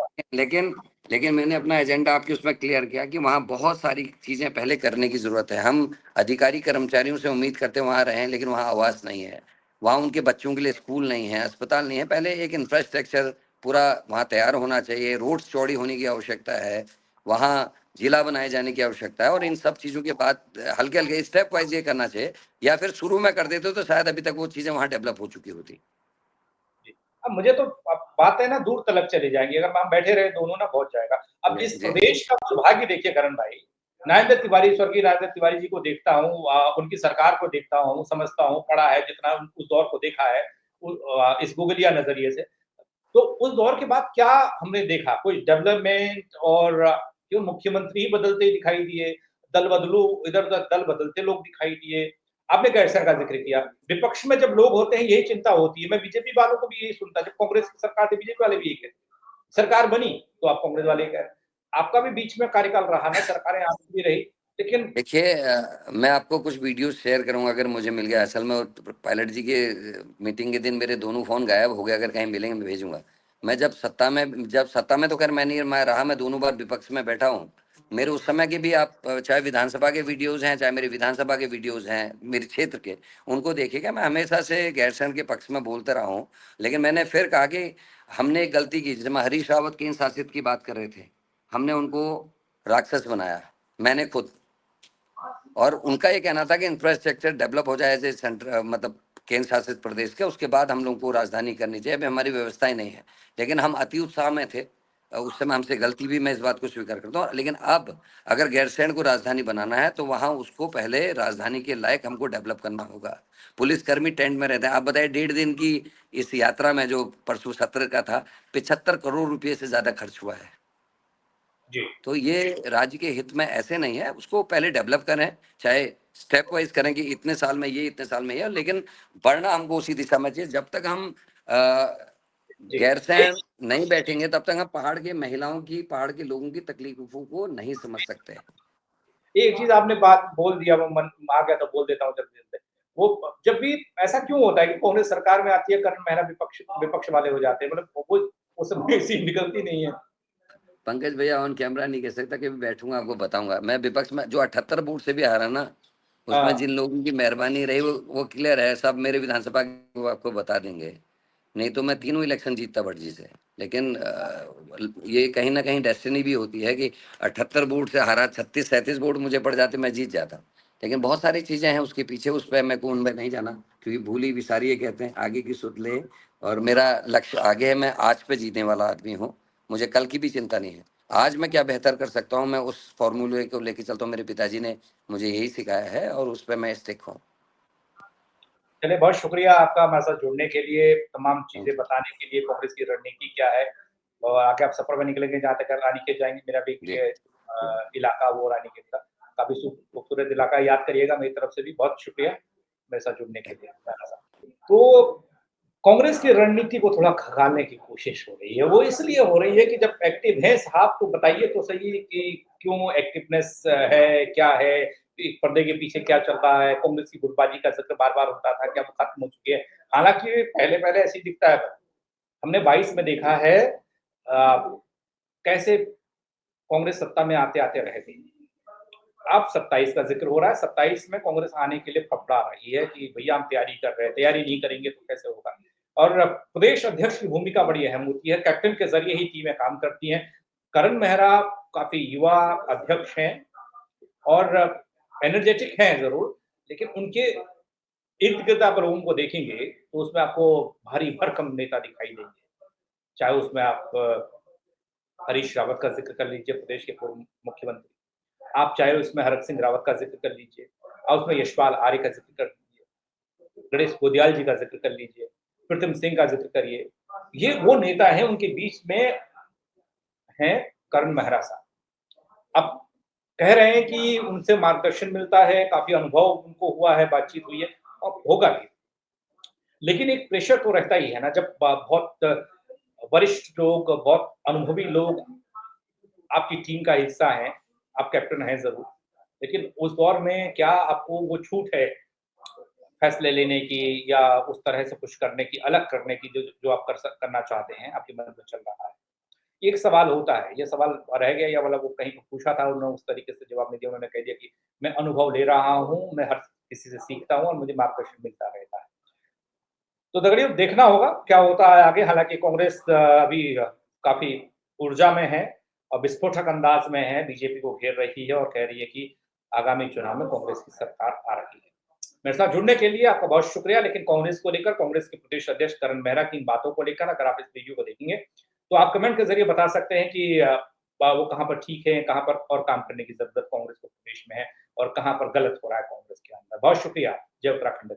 लेकिन मैंने अपना एजेंडा आपके उसमें क्लियर किया कि वहाँ बहुत सारी चीजें पहले करने की जरूरत है। हम अधिकारी कर्मचारियों से उम्मीद करते हैं वहाँ रहें, लेकिन वहाँ आवास नहीं है, वहाँ उनके बच्चों के लिए स्कूल नहीं है, अस्पताल नहीं है। पहले एक इंफ्रास्ट्रक्चर पूरा वहाँ तैयार होना चाहिए, रोड्स चौड़ी होने की आवश्यकता है, वहाँ जिला बनाए जाने की आवश्यकता है। और इन सब चीजों के बाद हल्के हल्के स्टेप वाइज ये करना चाहिए, या फिर शुरू में कर देते तो शायद अभी तक वो चीजें वहाँ डेवलप हो चुकी होती। अब मुझे तो अब बातें ना दूर तलक चली जाएंगी अगर हम बैठे रहे दोनों ना पहुंच जाएगा। अब जी इस जी प्रदेश का दुर्भाग्य देखिए करण भाई, नरेंद्र तिवारी, स्वर्गीय नरेंद्र तिवारी जी को देखता हूँ, उनकी सरकार को देखता हूँ, समझता हूँ, पढ़ा है जितना उस दौर को देखा है इस गूगलिया नजरिए से, तो उस दौर के बाद क्या हमने देखा? कोई डेवलपमेंट और क्यों मुख्यमंत्री ही बदलते दिखाई दिए, दल बदलू इधर-उधर दल बदलते लोग दिखाई दिए। आपने गैरसैंण का ज़िक्र किया। विपक्ष में जब लोग होते हैं यही चिंता होती है। मैं बीजेपी वालों को भी यही सुनता जब कांग्रेस की सरकार थी बीजेपी वाले भी यही कहते। सरकार बनी तो आप कांग्रेस वाले कह आपका भी बीच में कार्यकाल रहा ना, सरकारें आपकी भी रही, लेकिन देखिए मैं आपको कुछ वीडियो शेयर करूंगा अगर मुझे मिल गया। असल में पायलट जी के मीटिंग के दिन मेरे दोनों फोन गायब हो गए, अगर कहीं मिलेंगे मैं भेजूंगा। मैं जब सत्ता में तो खैर मैं रहा, मैं दोनों बार विपक्ष में बैठा हूँ। मेरे उस समय के भी आप चाहे विधानसभा के वीडियोज हैं, चाहे मेरे विधानसभा के वीडियोज हैं मेरे क्षेत्र के, उनको देखिएगा। मैं हमेशा से गैरसैंण के पक्ष में बोलते रहा हूँ, लेकिन मैंने फिर कहा कि हमने एक गलती की। जब हरीश रावत केंद्र शासित की बात कर रहे थे, हमने उनको राक्षस बनाया, मैंने खुद। और उनका ये कहना था कि इंफ्रास्ट्रक्चर डेवलप हो जाए जैसे सेंटर मतलब केंद्र शासित प्रदेश के, उसके बाद हम लोगों को राजधानी करनी चाहिए। अभी हमारी व्यवस्था ही नहीं है, लेकिन हम अति उत्साह में थे उस समय। हमसे गलती भी, मैं इस बात को स्वीकार करता हूँ। लेकिन अब अगर गैरसैंण को राजधानी बनाना है तो वहां उसको पहले राजधानी के लायक हमको डेवलप करना होगा। पुलिसकर्मी टेंट में रहते हैं। आप बताइए 1.5 दिन की इस यात्रा में जो परसों सत्र का था, 75 करोड़ रुपये से ज्यादा खर्च हुआ है। जी। तो ये राज्य के हित में ऐसे नहीं है, उसको पहले डेवलप करें, चाहे स्टेप वाइज करें कि इतने साल में ये, इतने साल में ये, लेकिन बढ़ना हमको उसी दिशा में चाहिए। जब तक हम जी। गैरसैंण नहीं बैठेंगे तब तक हम पहाड़ के महिलाओं की, पहाड़ के लोगों की तकलीफों को नहीं समझ सकते। एक चीज़ आपने बात बोल दिया, वो मन आ गया तो बोल देता हूँ जल्दी-जल्दी। वो जब भी ऐसा क्यों होता है कि कांग्रेस सरकार में आती है, करण मेहरा विपक्ष वाले हो जाते हैं? मतलब वो उस समय सीट निकलती नहीं है। पंकज भैया ऑन कैमरा नहीं कह सकता कि मैं बैठूंगा, आपको बताऊंगा। मैं विपक्ष में जो 78 वोट से भी हारा ना, उसमें हाँ। जिन लोगों की मेहरबानी रही वो क्लियर है, सब मेरे विधानसभा के वो आपको बता देंगे। नहीं तो मैं तीनों इलेक्शन जीतता भटजी से। लेकिन ये कहीं ना कहीं डेस्टिनी भी होती है कि 78 वोट से हारा, 36-37 वोट मुझे पड़ जाते, मैं जीत जाता। लेकिन बहुत सारी चीजें हैं उसके पीछे, उस पर मैं को उनमें नहीं जाना, क्योंकि भूली विसारी ये कहते हैं, आगे की सुध ले। और मेरा लक्ष्य आगे है, मैं आज पे जीतने वाला आदमी हूँ। मुझे कल की भी चिंता नहीं है। आज मैं क्या बेहतर कर सकता हूँ, मैं उस फॉर्मूले को लेके चलता हूँ। मेरे पिताजी ने मुझे यही सिखाया है और उस पर मैं स्टिक हूँ। चलिए, बहुत शुक्रिया आपका हमारे साथ जुड़ने के लिए, तमाम चीज़ें थैंक यू बताने के लिए, कांग्रेस की रणनीति क्या है और आगे आप सफर में निकलेंगे। जहाँ तक रानीखेत जाएँगे, मेरा भी जी। इलाका वो रानीखेत का, काफ़ी खूबसूरत इलाका, याद करिएगा मेरी तरफ से भी। बहुत शुक्रिया मेरे साथ जुड़ने के लिए। तो कांग्रेस की रणनीति को थोड़ा खंगालने की कोशिश हो रही है। वो इसलिए हो रही है कि जब एक्टिव हैं साहब तो बताइए तो सही कि क्यों एक्टिवनेस है, क्या है? पर्दे के पीछे क्या चल रहा है? कांग्रेस की गुटबाजी का ज़िक्र बार-बार होता था, क्या वो खत्म हो चुकी है? हालाँकि पहले-पहले ऐसे ही दिखता है। हमने 22 में देखा है कैसे कांग्रेस सत्ता में आते-आते रह गई। अब 27 का ज़िक्र हो रहा है, 27 में कांग्रेस आने के लिए फफड़ा रही है कि भैया हम तैयारी कर रहे हैं, तैयारी नहीं करेंगे तो कैसे होगा? और प्रदेश अध्यक्ष की भूमिका बड़ी अहम होती है, कैप्टन के ज़रिए ही टीमें काम करती हैं। करण मेहरा काफ़ी युवा अध्यक्ष हैं और एनर्जेटिक हैं ज़रूर, लेकिन उनके इर्द-गिर्द आप लोगों को देखेंगे, तो उसमें आपको भारी-भरकम नेता दिखाई देंगे। चाहे उसमें आप हरीश रावत का ज़िक्र कर लीजिए, प्रदेश के पूर्व मुख्यमंत्री। आप चाहे उसमें हरक सिंह रावत का ज़िक्र कर लीजिए और उसमें यशपाल आर्य का ज़िक्र कर लीजिए, गणेश गोदियाल जी का ज़िक्र कर लीजिए, प्रीतम सिंह का ज़िक्र करिए। ये वो नेता हैं, उनके बीच में हैं करण मेहरा साहब। अब कह रहे हैं कि उनसे मार्गदर्शन मिलता है, काफ़ी अनुभव उनको हुआ है, बातचीत हुई है और होगा भी। लेकिन एक प्रेशर तो रहता ही है ना, जब बहुत वरिष्ठ लोग, बहुत अनुभवी लोग आपकी टीम का हिस्सा हैं, आप कैप्टन हैं ज़रूर, लेकिन उस दौर में क्या आपको वो छूट है फैसले लेने की या उस तरह से कुछ करने की, अलग करने की जो आप करना चाहते हैं, आपके मन में चल रहा है? एक सवाल होता है, ये सवाल रह गया या मतलब वो कहीं पे पूछा था उन्होंने उस तरीके से जवाब नहीं दिया, उन्होंने कह दिया कि मैं अनुभव ले रहा हूँ, मैं हर किसी से सीखता हूँ और मुझे मार्गदर्शन मिलता रहता है। तो दगड़ियों देखना होगा क्या होता है आगे, हालाँकि कांग्रेस अभी काफ़ी ऊर्जा में है और विस्फोटक अंदाज में है, बीजेपी को घेर रही है और कह रही है कि आगामी चुनाव में कांग्रेस की सरकार आ रही है। मेरे साथ जुड़ने के लिए आपका बहुत शुक्रिया, लेकिन कांग्रेस को लेकर, कांग्रेस के प्रदेश अध्यक्ष करण मेहरा की इन बातों को लेकर अगर आप इस वीडियो को देखेंगे, तो आप कमेंट के ज़रिए बता सकते हैं कि वो कहाँ पर ठीक है, कहाँ पर और काम करने की ज़रूरत कांग्रेस को प्रदेश में है और कहाँ पर गलत हो रहा है कांग्रेस के अंदर। बहुत शुक्रिया। जय उत्तराखंड।